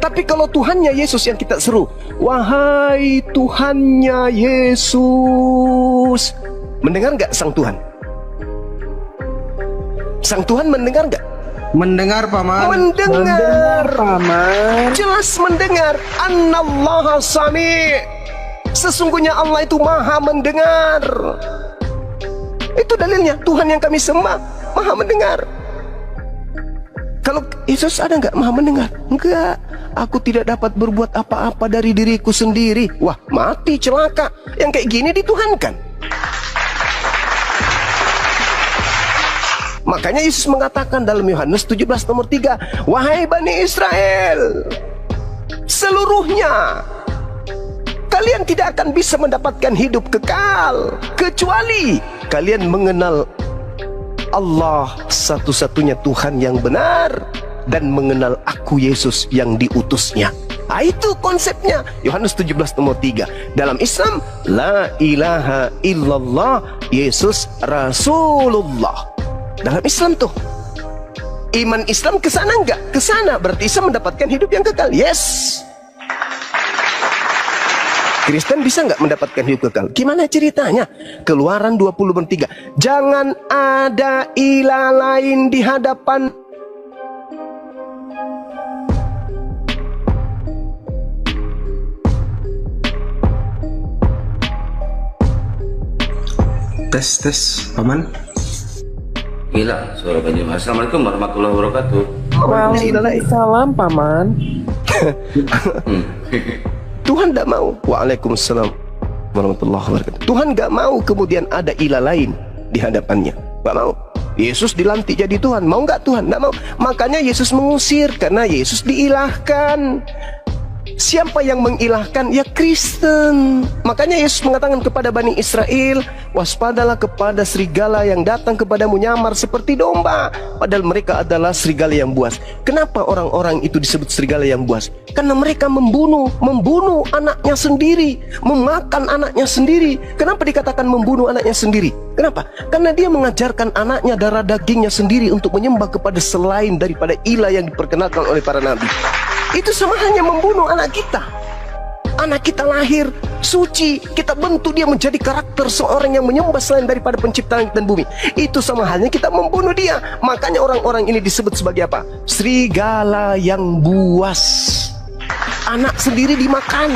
Tapi kalau Tuhannya Yesus yang kita seru, wahai Tuhannya Yesus, mendengar nggak sang Tuhan? Sang Tuhan mendengar nggak? Mendengar, Paman. Mendengar, Paman. jelas mendengar. Annallaha sami'. Sesungguhnya Allah itu maha mendengar. Itu dalilnya. Tuhan yang kami sembah maha mendengar. Kalau Yesus ada nggak maha mendengar? Enggak. Aku tidak dapat berbuat apa-apa dari diriku sendiri. Wah, mati, celaka. Yang kayak gini dituhankan. Makanya Yesus mengatakan dalam Yohanes 17 nomor 3, wahai Bani Israel, seluruhnya kalian tidak akan bisa mendapatkan hidup kekal kecuali kalian mengenal Allah satu-satunya Tuhan yang benar dan mengenal aku Yesus yang diutusnya. Itu konsepnya. Yohanes 17 nomor 3. Dalam Islam, la ilaha illallah, Yesus Rasulullah. Dalam Islam tuh, iman Islam kesana enggak? Kesana, berarti Islam mendapatkan hidup yang kekal. Yes. Kristen bisa nggak mendapatkan hidup kekal? Gimana ceritanya? Keluaran 20:3. Jangan ada ilah lain di hadapan. Tes, Paman. Gila, suara Bang Juma. Assalamualaikum warahmatullahi wabarakatuh. Waalaikumsalam, Paman. Tuhan tidak mau. Waalaikumsalam warahmatullahi wabarakatuh. Tuhan nggak mau kemudian ada ilah lain di hadapannya. Nggak mau. Yesus dilantik jadi Tuhan. Mau nggak Tuhan? Nggak mau. Makanya Yesus mengusir karena Yesus diilahkan. Siapa yang mengilahkan? Ya Kristen. Makanya Yesus mengatakan kepada Bani Israel, waspadalah kepada serigala yang datang kepadamu nyamar seperti domba, padahal mereka adalah serigala yang buas. Kenapa orang-orang itu disebut serigala yang buas? Karena mereka membunuh anaknya sendiri, memakan anaknya sendiri. Kenapa dikatakan membunuh anaknya sendiri? Kenapa? Karena dia mengajarkan anaknya darah dagingnya sendiri untuk menyembah kepada selain daripada ilah yang diperkenalkan oleh para nabi. Itu sama hanya membunuh anak kita. Anak kita lahir suci, kita bentuk dia menjadi karakter seorang yang menyembah selain daripada pencipta langit dan bumi. Itu sama halnya kita membunuh dia. Makanya orang-orang ini disebut sebagai apa? Serigala yang buas. Anak sendiri dimakan.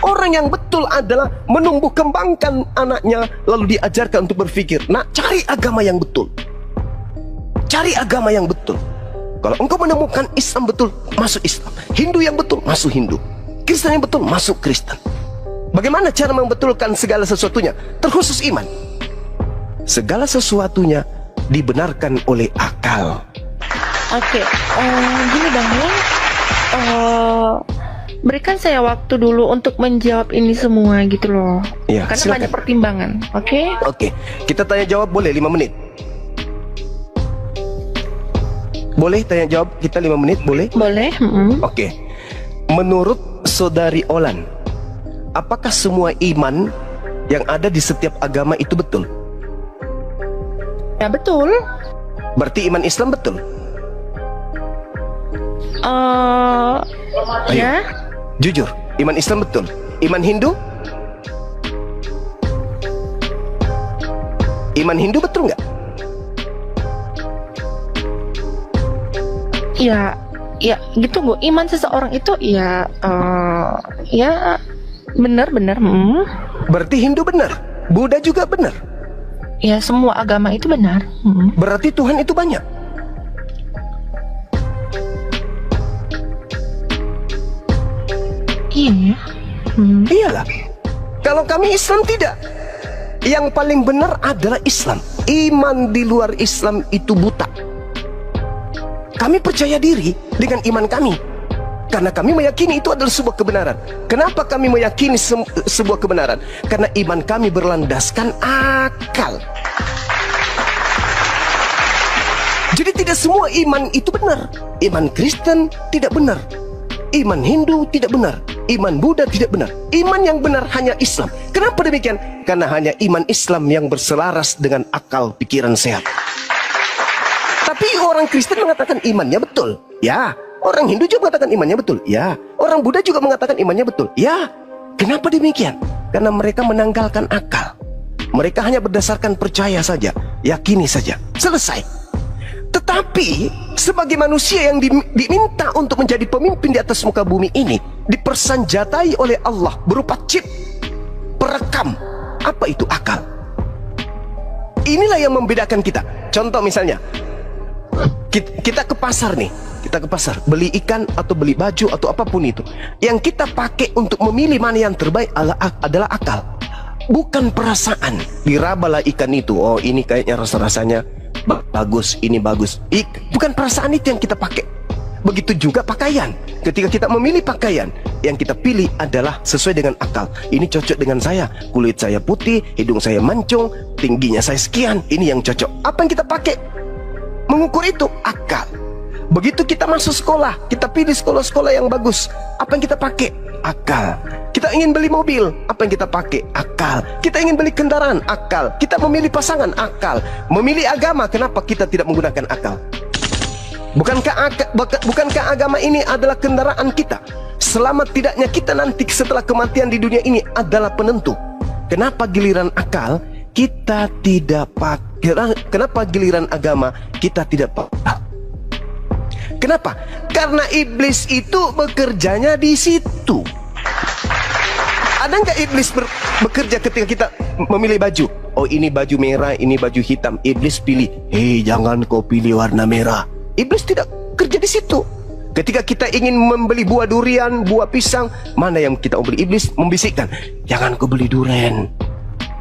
Orang yang betul adalah menumbuh kembangkan anaknya, lalu diajarkan untuk berpikir, nak, cari agama yang betul. Cari agama yang betul. Kalau engkau menemukan Islam betul, masuk Islam. Hindu yang betul, masuk Hindu. Kristen yang betul, masuk Kristen. Bagaimana cara membetulkan segala sesuatunya? Terkhusus iman. Segala sesuatunya dibenarkan oleh akal. Oke, gini Bang ya. Berikan saya waktu dulu untuk menjawab ini semua gitu loh. Ya, karena silakan. banyak pertimbangan. Oke? Oke, kita tanya jawab boleh 5 menit. Boleh tanya jawab kita 5 menit, boleh? Boleh. Oke. Menurut Saudari Olan, apakah semua iman yang ada di setiap agama itu betul? Ya betul. Berarti iman Islam betul? Ayo, Ya. jujur, iman Islam betul. Iman Hindu? Iman Hindu betul nggak? Ya gitu Bu. Iman seseorang itu ya benar. Berarti Hindu benar, Buddha juga benar. Ya semua agama itu benar. Berarti Tuhan itu banyak. Iya. Iyalah. Kalau kami Islam tidak. Yang paling benar adalah Islam. Iman di luar Islam itu buta. Kami percaya diri dengan iman kami, karena kami meyakini itu adalah sebuah kebenaran. Kenapa kami meyakini sebuah kebenaran? Karena iman kami berlandaskan akal. Jadi tidak semua iman itu benar. Iman Kristen tidak benar, iman Hindu tidak benar, iman Buddha tidak benar. Iman yang benar hanya Islam. Kenapa demikian? Karena hanya iman Islam yang berselaras dengan akal pikiran sehat. Tapi orang Kristen mengatakan imannya betul. Ya. Orang Hindu juga mengatakan imannya betul. Ya. Orang Buddha juga mengatakan imannya betul. Ya. Kenapa demikian? Karena mereka menanggalkan akal. Mereka hanya berdasarkan percaya saja, yakini saja. Selesai. Tetapi sebagai manusia yang diminta untuk menjadi pemimpin di atas muka bumi ini, dipersenjatai oleh Allah berupa chip perekam. Apa itu akal? Inilah yang membedakan kita. Contoh misalnya, kita ke pasar nih, kita ke pasar beli ikan atau beli baju atau apapun itu, yang kita pakai untuk memilih mana yang terbaik adalah akal, bukan perasaan. Dirabalah ikan itu, oh ini kayaknya rasanya bagus, ini bagus. Bukan perasaan itu yang kita pakai. Begitu juga pakaian. Ketika kita memilih pakaian, yang kita pilih adalah sesuai dengan akal. Ini cocok dengan saya, kulit saya putih, hidung saya mancung, tingginya saya sekian, ini yang cocok. Apa yang kita pakai mengukur itu? Akal. Begitu kita masuk sekolah, kita pilih sekolah-sekolah yang bagus. Apa yang kita pakai? Akal. Kita ingin beli mobil, apa yang kita pakai? Akal. Kita ingin beli kendaraan, akal. Kita memilih pasangan, akal. Memilih agama, kenapa kita tidak menggunakan akal? Bukankah agama ini adalah kendaraan kita? Selamat tidaknya kita nanti setelah kematian di dunia ini adalah penentu. Kenapa giliran akal kita tidak pakai? Kenapa giliran agama kita tidak pakai? Kenapa? Karena iblis itu bekerjanya di situ. Ada nggak iblis bekerja ketika kita memilih baju? Oh ini baju merah, ini baju hitam. Iblis pilih, hei jangan kau pilih warna merah. Iblis tidak kerja di situ. Ketika kita ingin membeli buah durian, buah pisang, mana yang kita mau beli? Iblis membisikkan, jangan kau beli durian,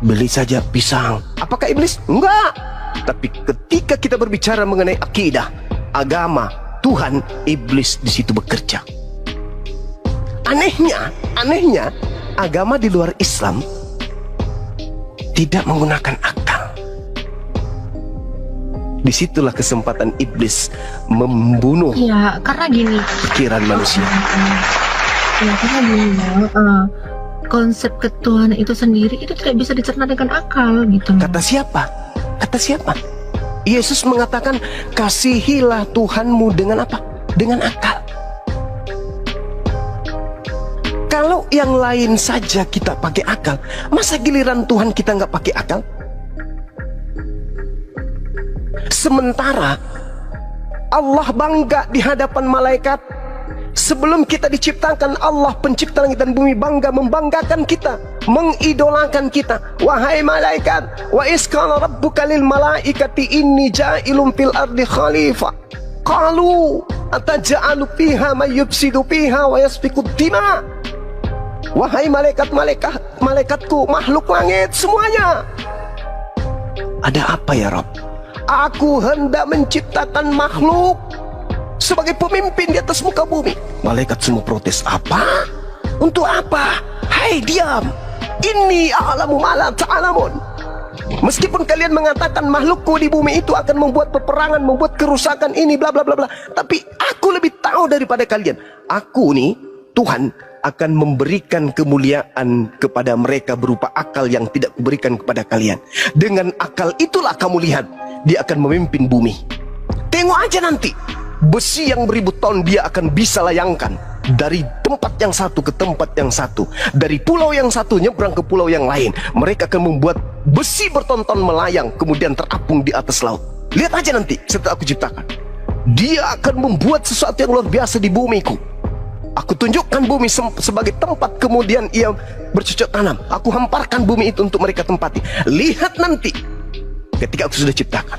beli saja pisang. Apakah iblis? Enggak. Tapi ketika kita berbicara mengenai akidah, agama, Tuhan, iblis di situ bekerja. Anehnya, agama di luar Islam tidak menggunakan akal. Disitulah kesempatan iblis membunuh Ya, karena gini. pikiran manusia. Ya, karena gini, konsep ketuhanan itu sendiri itu tidak bisa dicerna dengan akal gitu. Kata siapa? Kata siapa? Yesus mengatakan, kasihilah Tuhanmu dengan apa? Dengan akal. Kalau yang lain saja kita pakai akal, masa giliran Tuhan kita nggak pakai akal? Sementara Allah bangga di hadapan malaikat. Sebelum kita diciptakan, Allah pencipta langit dan bumi bangga membanggakan kita, mengidolakan kita. Wahai malaikat, wa isqala rabbuka lil malaikati inni ja'ilun fil ardi khalifah. Qalu ataj'alu fiha may yufsidu fiha wa yasfiku dima. Wahai malaikatku, makhluk langit semuanya. Ada apa ya Rabb? Aku hendak menciptakan makhluk sebagai pemimpin di atas muka bumi. Malaikat semua protes. Apa? Untuk apa? Hai diam. Inni a'lamu ma la ta'lamun. Meskipun kalian mengatakan makhlukku di bumi itu akan membuat peperangan, membuat kerusakan ini bla bla bla bla, tapi aku lebih tahu daripada kalian. Aku nih, Tuhan akan memberikan kemuliaan kepada mereka berupa akal yang tidak kuberikan kepada kalian. Dengan akal itulah kamu lihat, dia akan memimpin bumi. Tengok aja nanti, besi yang beribu tahun dia akan bisa layangkan dari tempat yang satu ke tempat yang satu, dari pulau yang satu nyebrang ke pulau yang lain. Mereka akan membuat besi bertonton melayang kemudian terapung di atas laut. Lihat aja nanti setelah aku ciptakan, dia akan membuat sesuatu yang luar biasa di bumiku. Aku tunjukkan bumi sebagai tempat, kemudian ia bercocok tanam. Aku hamparkan bumi itu untuk mereka tempati. Lihat nanti ketika aku sudah ciptakan.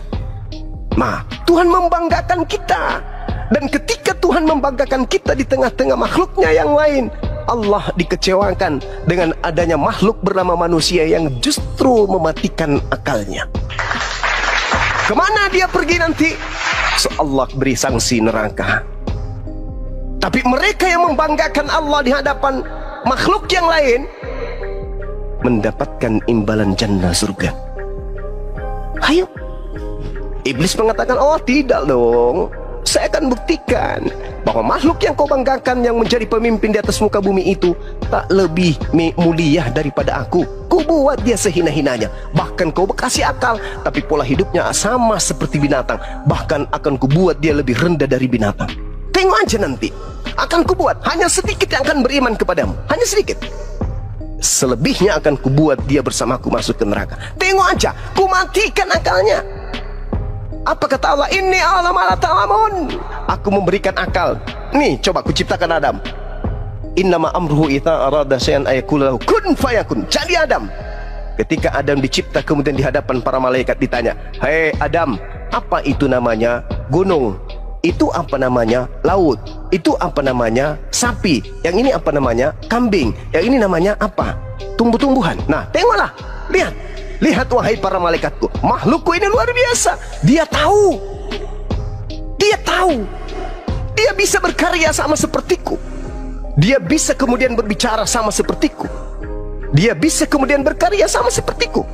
Nah, Tuhan membanggakan kita. Dan ketika Tuhan membanggakan kita di tengah-tengah makhluknya yang lain, Allah dikecewakan dengan adanya makhluk bernama manusia yang justru mematikan akalnya. Kemana dia pergi nanti? So Allah beri sanksi neraka. Tapi mereka yang membanggakan Allah di hadapan makhluk yang lain mendapatkan imbalan jannah surga. Ayo. Iblis mengatakan, oh tidak dong, saya akan buktikan bahwa makhluk yang kau banggakan yang menjadi pemimpin di atas muka bumi itu tak lebih mulia daripada aku. Ku buat dia sehina-hinanya. Bahkan kau kasih akal, tapi pola hidupnya sama seperti binatang. Bahkan akan ku buat dia lebih rendah dari binatang. Tengok aja nanti. Akan ku buat hanya sedikit yang akan beriman kepadamu. Hanya sedikit. Selebihnya akan ku buat dia bersamaku masuk ke neraka. Tengok aja, ku matikan akalnya. Apa kata Allah? Inni a'lamu ma la ta'lamun. Aku memberikan akal. Nih, coba ku ciptakan Adam. Innama amruhu idza arada syai'an ayaqula lahu kun fayakun. Jadi Adam. Ketika Adam dicipta kemudian di hadapan para malaikat ditanya, "Hei Adam, apa itu namanya gunung? Itu apa namanya laut? Itu apa namanya sapi? Yang ini apa namanya kambing? Yang ini namanya apa? Tumbuh-tumbuhan." Nah, tengoklah. Lihat. Lihat wahai para malaikatku, makhlukku ini luar biasa. Dia tahu. Dia tahu. Dia bisa berkarya sama sepertiku. Dia bisa kemudian berbicara sama sepertiku. Dia bisa kemudian berkarya sama sepertiku.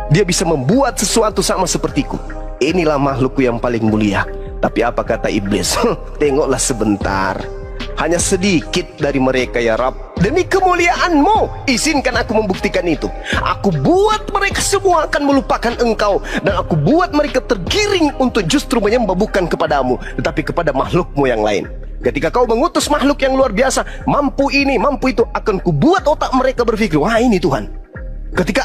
Dia bisa membuat sesuatu sama sepertiku. Inilah makhlukku yang paling mulia. Tapi apa kata iblis? Tengoklah sebentar. Hanya sedikit dari mereka ya Rabb. Demi kemuliaan-Mu, izinkan aku membuktikan itu. Aku buat mereka semua akan melupakan Engkau. Dan aku buat mereka tergiring untuk justru menyembah bukan kepadamu, tetapi kepada makhluk-Mu yang lain. Ketika kau mengutus makhluk yang luar biasa, mampu ini, mampu itu, akan kubuat otak mereka berpikir, wah ini Tuhan. Ketika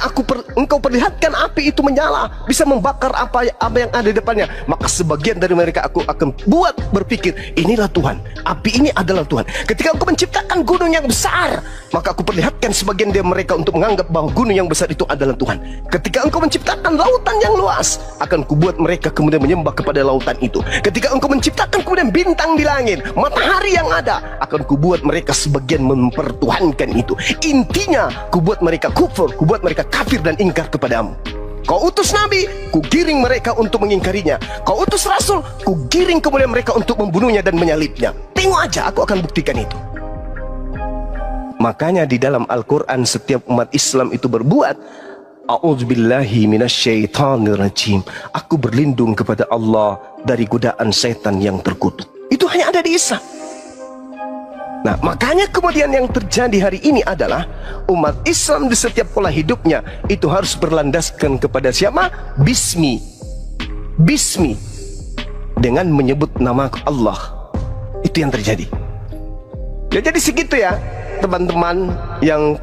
engkau perlihatkan api itu menyala, bisa membakar apa yang ada di depannya, maka sebagian dari mereka aku akan buat berpikir, inilah Tuhan, api ini adalah Tuhan. Ketika engkau menciptakan gunung yang besar, maka aku perlihatkan sebagian dari mereka untuk menganggap bahwa gunung yang besar itu adalah Tuhan. Ketika engkau menciptakan lautan yang luas, akan kubuat mereka kemudian menyembah kepada lautan itu. Ketika engkau menciptakan kemudian bintang di langit, matahari yang ada, akan kubuat mereka sebagian mempertuhankan itu. Intinya, kubuat mereka kufur, kubuat mereka kafir dan ingkar kepadamu. Kau utus nabi, ku giring mereka untuk mengingkarinya. Kau utus rasul, ku giring kemudian mereka untuk membunuhnya dan menyalibnya. Tengok aja, aku akan buktikan itu. Makanya di dalam Al-Quran setiap umat Islam itu berbuat, a'udzubillahi minasyaitonirrajim. Aku berlindung kepada Allah dari godaan setan yang terkutuk. Itu hanya ada di Isa. Nah, makanya kemudian yang terjadi hari ini adalah umat Islam di setiap pola hidupnya itu harus berlandaskan kepada siapa? Bismi. Bismi. Dengan menyebut nama Allah. Itu yang terjadi. Ya, jadi segitu ya, teman-teman yang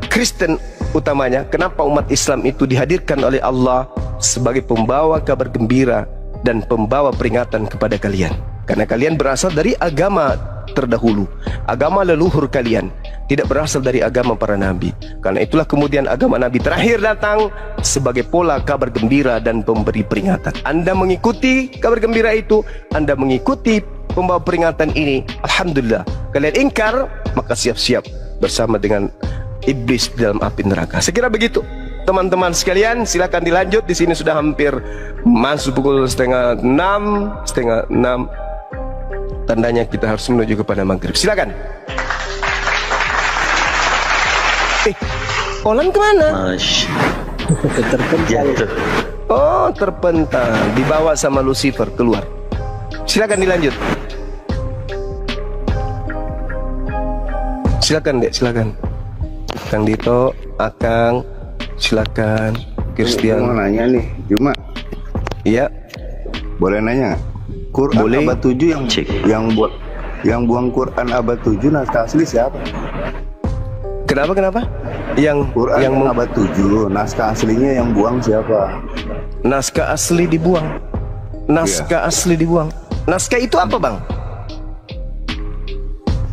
Kristen utamanya. Kenapa umat Islam itu dihadirkan oleh Allah sebagai pembawa kabar gembira dan pembawa peringatan kepada kalian. Karena kalian berasal dari agama terdahulu, agama leluhur kalian, tidak berasal dari agama para nabi. Karena itulah kemudian agama nabi terakhir datang sebagai pola kabar gembira dan pemberi peringatan. Anda mengikuti kabar gembira itu, Anda mengikuti pembawa peringatan ini, alhamdulillah. Kalian ingkar, maka siap-siap bersama dengan iblis di dalam api neraka. Sekira begitu. Teman-teman sekalian, silakan dilanjut. Di sini sudah hampir masuk pukul setengah 6. Tandanya kita harus menuju kepada maghrib. Silakan. Olan kemana? Terpental. Oh, terpental. Dibawa sama Lucifer keluar. Silakan dilanjut. Silakan Dek, silakan. Kang Dito, Akang, silakan. Christian. Mau nanya nih, Juma. Iya. Boleh nanya nggak? Quran Boleh. abad 7 yang buang Quran abad 7 naskah asli siapa? Kenapa? Yang Quran abad 7 naskah aslinya yang buang siapa? Naskah asli dibuang. Naskah asli dibuang. Naskah itu apa, Bang?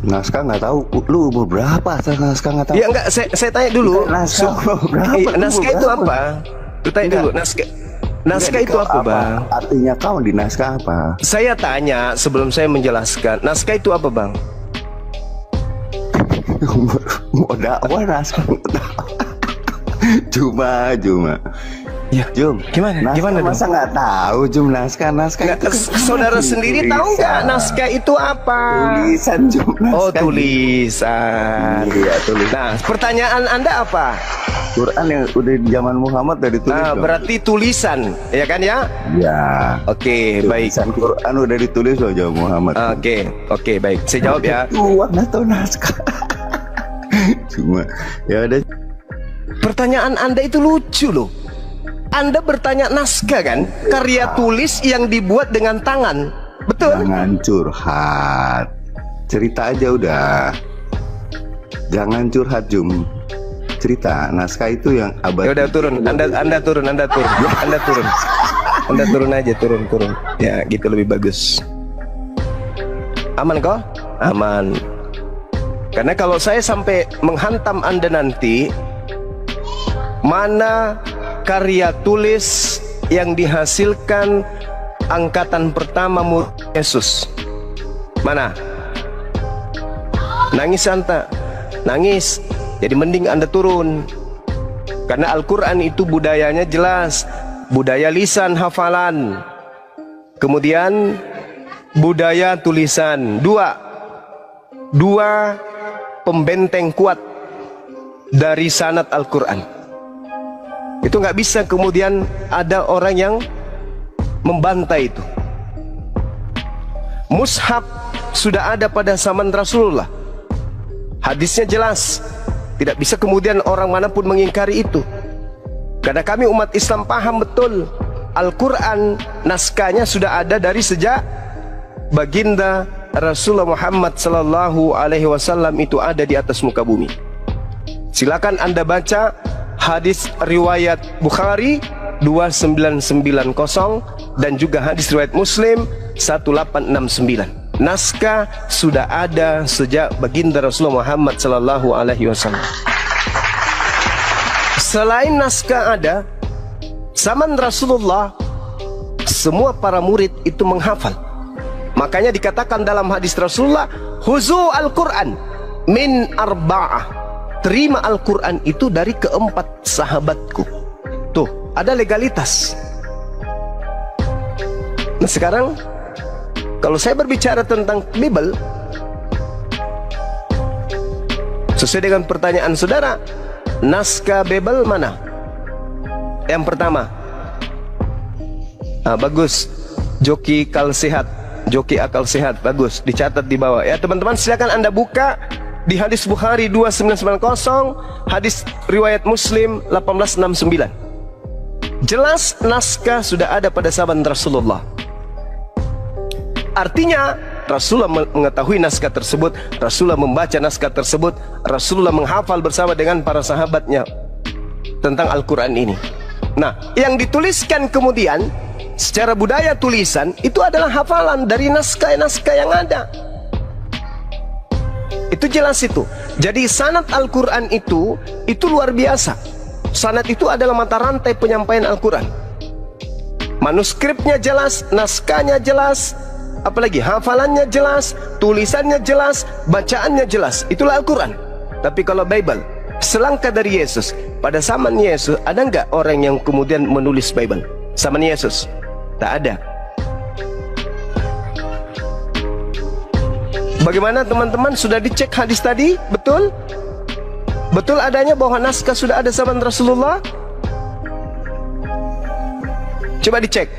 Naskah nggak tahu. Lu umur berapa? Naskah nggak tahu. Ya enggak, saya tanya dulu. Naskah berapa? Naskah itu apa? Lu tanya dulu. Naskah itu apa, Bang? Artinya kau di naskah apa? Saya tanya sebelum saya menjelaskan. Naskah itu apa, Bang? Mau dakwah naskah. Cuma. Ya, Jum, gimana dong? Masa nggak tahu Jum naskah itu kan Saudara sendiri tahu nggak naskah itu apa? Tulisan Jum. Oh, naskah. tulisan. Iya, tulisan. Nah, pertanyaan Anda apa? Quran yang udah di zaman Muhammad udah ditulis. Nah, dong. berarti tulisan, ya kan ya? Ya. Oke, baik. Tulisan Quran udah ditulis loh zaman Muhammad. Oke, baik. Saya jawab ya. Warna atau naskah. Cuma ya udah. Pertanyaan Anda itu lucu loh. Anda bertanya naskah kan? Karya tulis yang dibuat dengan tangan. Betul? Jangan curhat. Cerita aja udah. Jangan curhat Jum. Cerita naskah itu yang abad. Ya udah turun. Anda turun. Anda turun aja, turun. Ya, gitu lebih bagus. Aman kok? Aman. Karena kalau saya sampai menghantam Anda nanti, mana karya tulis yang dihasilkan angkatan pertama murid Yesus? Mana? Nangis Anda? Nangis. Jadi mending Anda turun. Karena Al-Quran itu budayanya jelas. Budaya lisan, hafalan. Kemudian budaya tulisan. Dua pembenteng kuat dari sanad Al-Quran. Itu nggak bisa kemudian ada orang yang membantai itu. Mushaf sudah ada pada zaman Rasulullah. Hadisnya jelas. Tidak bisa kemudian orang manapun mengingkari itu. Karena kami umat Islam paham betul Al-Quran naskahnya sudah ada dari sejak baginda Rasulullah Muhammad sallallahu alaihi wasallam itu ada di atas muka bumi. Silakan Anda baca hadis riwayat Bukhari 2990 dan juga hadis riwayat Muslim 1869. Naskah sudah ada sejak baginda Rasulullah Muhammad sallallahu alaihi wasallam. Selain naskah ada, zaman Rasulullah semua para murid itu menghafal. Makanya dikatakan dalam hadis Rasulullah, "Huzu al-Qur'an min arba'ah." Terima Al-Quran itu dari keempat sahabatku. Tuh, ada legalitas. Nah sekarang, kalau saya berbicara tentang Bible, sesuai dengan pertanyaan saudara, naskah Bible mana? Yang pertama. Bagus. Joki akal sehat. Bagus, dicatat di bawah. Ya teman-teman, silakan Anda buka di hadis Bukhari 2990, hadis riwayat Muslim 1869. Jelas naskah sudah ada pada zaman Rasulullah. Artinya Rasulullah mengetahui naskah tersebut, Rasulullah membaca naskah tersebut, Rasulullah menghafal bersama dengan para sahabatnya tentang Al-Quran ini. Nah, yang dituliskan kemudian secara budaya tulisan itu adalah hafalan dari naskah-naskah yang ada. Itu jelas itu. Jadi sanad Al-Quran itu luar biasa. Sanad itu adalah mata rantai penyampaian Al-Quran. Manuskripnya jelas, naskahnya jelas, apalagi hafalannya jelas, tulisannya jelas, bacaannya jelas. Itulah Al-Quran. Tapi kalau Bible, selangkah dari Yesus, pada zaman Yesus ada nggak orang yang kemudian menulis Bible? Zaman Yesus tak ada. Bagaimana teman-teman, sudah dicek hadis tadi? Betul? Betul adanya bahwa naskah sudah ada zaman Rasulullah? Coba dicek.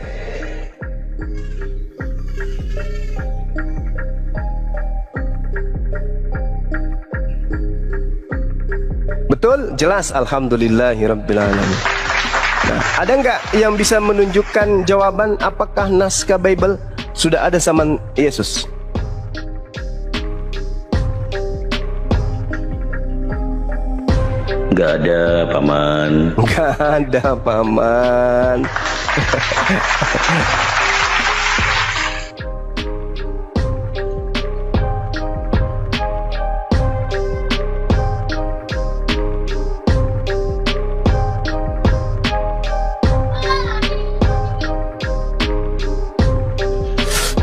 Betul? Jelas? Alhamdulillahirrabbilalamin. Nah, ada nggak yang bisa menunjukkan jawaban apakah naskah Bible sudah ada zaman Yesus? Gak ada, Paman. Gak ada, Paman.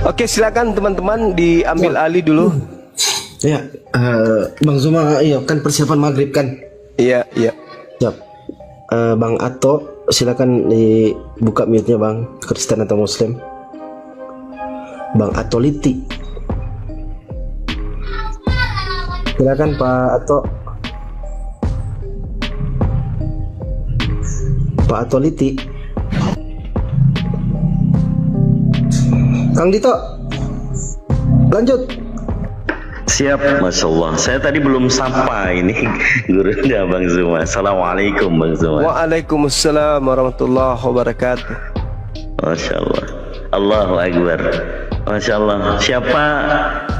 Oke, silakan teman-teman diambil alih dulu. Ya, Bang Zuma, iya kan persiapan maghrib kan? Iya, iya. Siap. Bang Ato, silakan dibuka mute-nya Bang, Kristen atau Muslim. Bang Ato Liti. Silakan Pak Ato. Pak Ato Liti. Kang Dito. Lanjut. Siap, Masya Allah. Saya tadi belum sapa ini gurunya Bang Zuma. Assalamualaikum Bang Zuma. Waalaikumsalam warahmatullahi wabarakatuh. Masya Allah. Allahu Akbar. Masya Allah. Siapa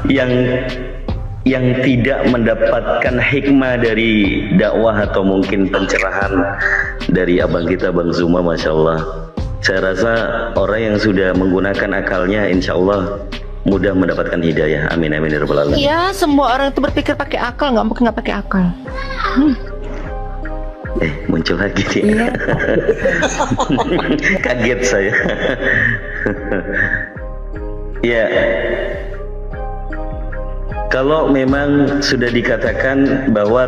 yang tidak mendapatkan hikmah dari dakwah atau mungkin pencerahan dari abang kita Bang Zuma, Masya Allah. Saya rasa orang yang sudah menggunakan akalnya, insya Allah mudah mendapatkan hidayah. Amin amin ya rabbal alamin. Iya, semua orang itu berpikir pakai akal, nggak mungkin nggak pakai akal. Muncul lagi dia. Iya. Kaget saya. Ya, kalau memang sudah dikatakan bahwa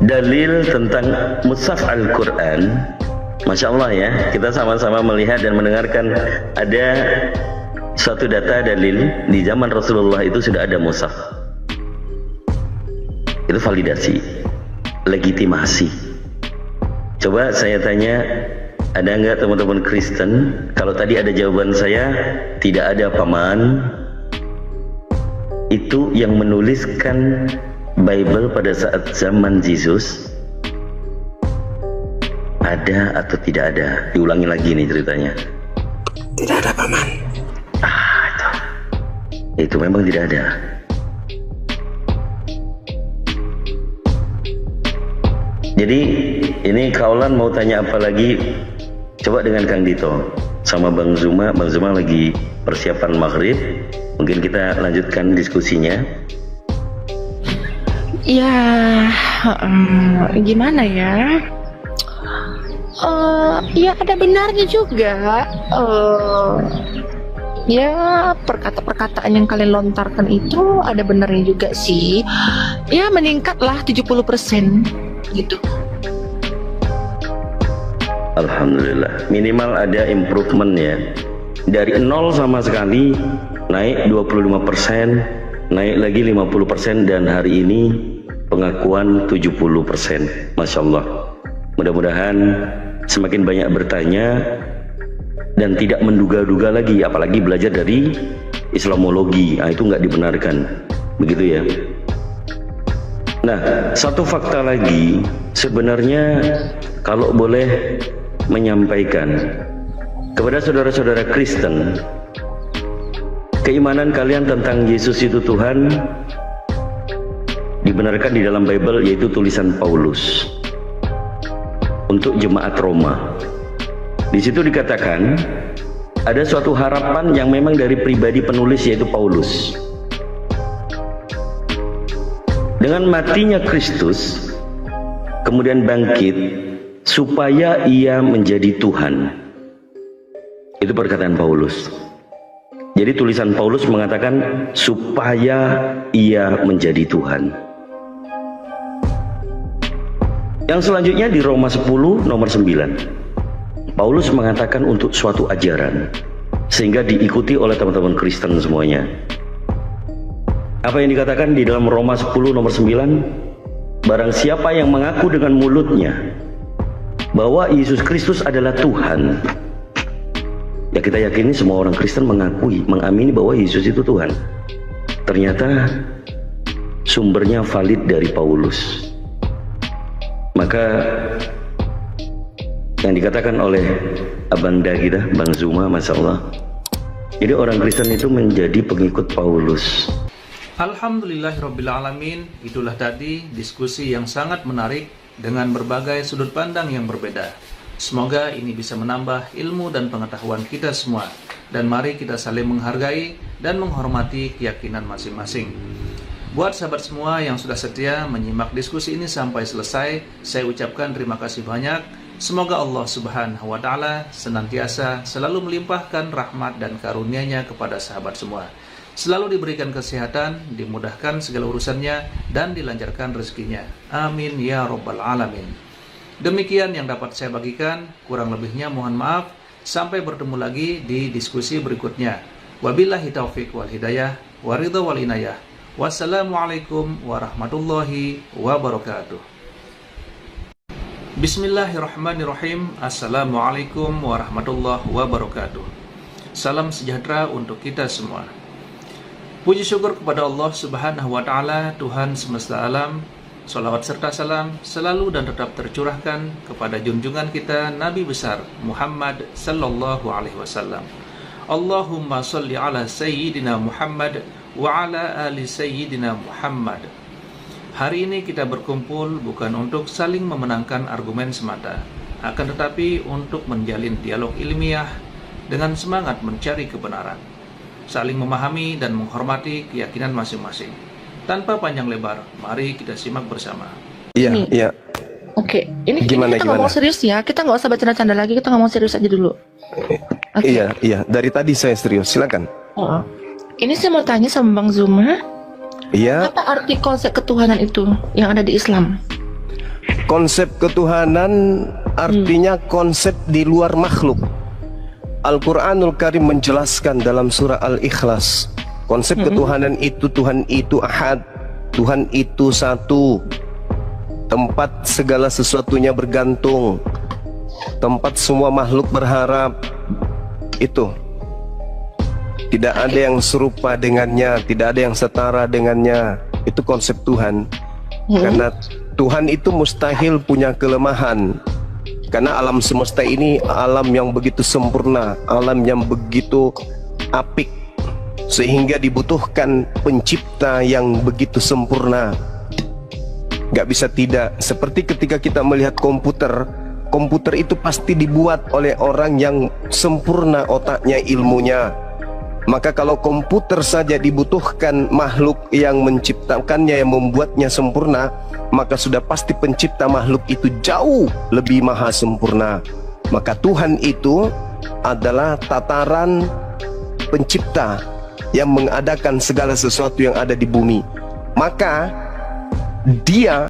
dalil tentang mushaf Al-Quran, Masya Allah ya, kita sama-sama melihat dan mendengarkan ada suatu data dalil di zaman Rasulullah itu sudah ada mushaf. Itu validasi, legitimasi. Coba saya tanya, ada nggak teman-teman Kristen? Kalau tadi ada jawaban saya, tidak ada paman. Itu yang menuliskan Bible pada saat zaman Yesus, ada atau tidak ada? Diulangi lagi nih ceritanya. Tidak ada paman. Itu memang tidak ada. Jadi ini kaulan mau tanya apa lagi? Coba dengan Kang Dito sama Bang Zuma. Bang Zuma lagi persiapan maghrib. Mungkin kita lanjutkan diskusinya. Ya, gimana ya? Ya ada benarnya juga. Ya perkataan yang kalian lontarkan itu ada benarnya juga sih. Ya meningkatlah 70% gitu. Alhamdulillah, minimal ada improvement ya. Dari 0 sama sekali naik 25%, naik lagi 50%, dan hari ini pengakuan 70%. Masya Allah. Mudah-mudahan semakin banyak bertanya dan tidak menduga-duga lagi, apalagi belajar dari Islamologi. Itu nggak dibenarkan, begitu ya. Nah, satu fakta lagi, sebenarnya kalau boleh menyampaikan kepada saudara-saudara Kristen, keimanan kalian tentang Yesus itu Tuhan dibenarkan di dalam Bible, yaitu tulisan Paulus untuk jemaat Roma. Di situ dikatakan ada suatu harapan yang memang dari pribadi penulis, yaitu Paulus. Dengan matinya Kristus, kemudian bangkit supaya ia menjadi Tuhan. Itu perkataan Paulus. Jadi tulisan Paulus mengatakan supaya ia menjadi Tuhan. Yang selanjutnya di Roma 10 nomor 9. Paulus mengatakan untuk suatu ajaran sehingga diikuti oleh teman-teman Kristen semuanya. Apa yang dikatakan di dalam Roma 10 nomor 9? Barang siapa yang mengaku dengan mulutnya bahwa Yesus Kristus adalah Tuhan, ya kita yakini semua orang Kristen mengakui, mengamini bahwa Yesus itu Tuhan. Ternyata sumbernya valid dari Paulus. Maka yang dikatakan oleh abanda kita, Bang Zuma, Masya Allah, jadi orang Kristen itu menjadi pengikut Paulus. Alhamdulillahirrabbilalamin. Itulah tadi diskusi yang sangat menarik dengan berbagai sudut pandang yang berbeda. Semoga ini bisa menambah ilmu dan pengetahuan kita semua. Dan mari kita saling menghargai dan menghormati keyakinan masing-masing. Buat sahabat semua yang sudah setia menyimak diskusi ini sampai selesai, saya ucapkan terima kasih banyak. Semoga Allah Subhanahu wa Ta'ala senantiasa selalu melimpahkan rahmat dan karunia-Nya kepada sahabat semua. selalu diberikan kesehatan, dimudahkan segala urusannya, dan dilancarkan rezekinya. Amin ya Rabbal Alamin. Demikian yang dapat saya bagikan, kurang lebihnya mohon maaf. Sampai bertemu lagi di diskusi berikutnya. Wabillahi taufiq wal hidayah, waridha wal inayah. Wassalamualaikum warahmatullahi wabarakatuh. Bismillahirrahmanirrahim. Assalamualaikum warahmatullahi wabarakatuh. Salam sejahtera untuk kita semua. Puji syukur kepada Allah Subhanahu wa Ta'ala, Tuhan semesta alam. Salawat serta salam selalu dan tetap tercurahkan kepada junjungan kita Nabi besar Muhammad sallallahu alaihi wasallam. Allahumma salli ala sayyidina Muhammad wa ala ali sayyidina Muhammad. Hari ini kita berkumpul bukan untuk saling memenangkan argumen semata, akan tetapi untuk menjalin dialog ilmiah dengan semangat mencari kebenaran, saling memahami dan menghormati keyakinan masing-masing. Tanpa panjang lebar, mari kita simak bersama. Iya, iya. Oke, ini Gimana, kita gimana? ngomong serius ya. Kita nggak usah bercanda-canda lagi. Kita ngomong serius aja dulu. Oke. Iya, iya. Dari tadi saya serius. Silakan. Oh. Ini saya mau tanya sama Bang Zuma. Iya. Apa arti konsep ketuhanan itu yang ada di Islam? Konsep ketuhanan artinya konsep di luar makhluk. Al-Quranul Karim menjelaskan dalam surah Al-Ikhlas, konsep ketuhanan itu Tuhan itu ahad, Tuhan itu satu, tempat segala sesuatunya bergantung, tempat semua makhluk berharap. Itu tidak ada yang serupa dengannya, tidak ada yang setara dengannya. Itu konsep Tuhan. Karena Tuhan itu mustahil punya kelemahan. Karena alam semesta ini alam yang begitu sempurna, alam yang begitu apik, sehingga dibutuhkan pencipta yang begitu sempurna. Gak bisa tidak. Seperti ketika kita melihat komputer, komputer itu pasti dibuat oleh orang yang sempurna otaknya, ilmunya. Maka kalau komputer saja dibutuhkan makhluk yang menciptakannya, yang membuatnya sempurna, maka sudah pasti pencipta makhluk itu jauh lebih maha sempurna. Maka Tuhan itu adalah tataran pencipta yang mengadakan segala sesuatu yang ada di bumi. Maka Dia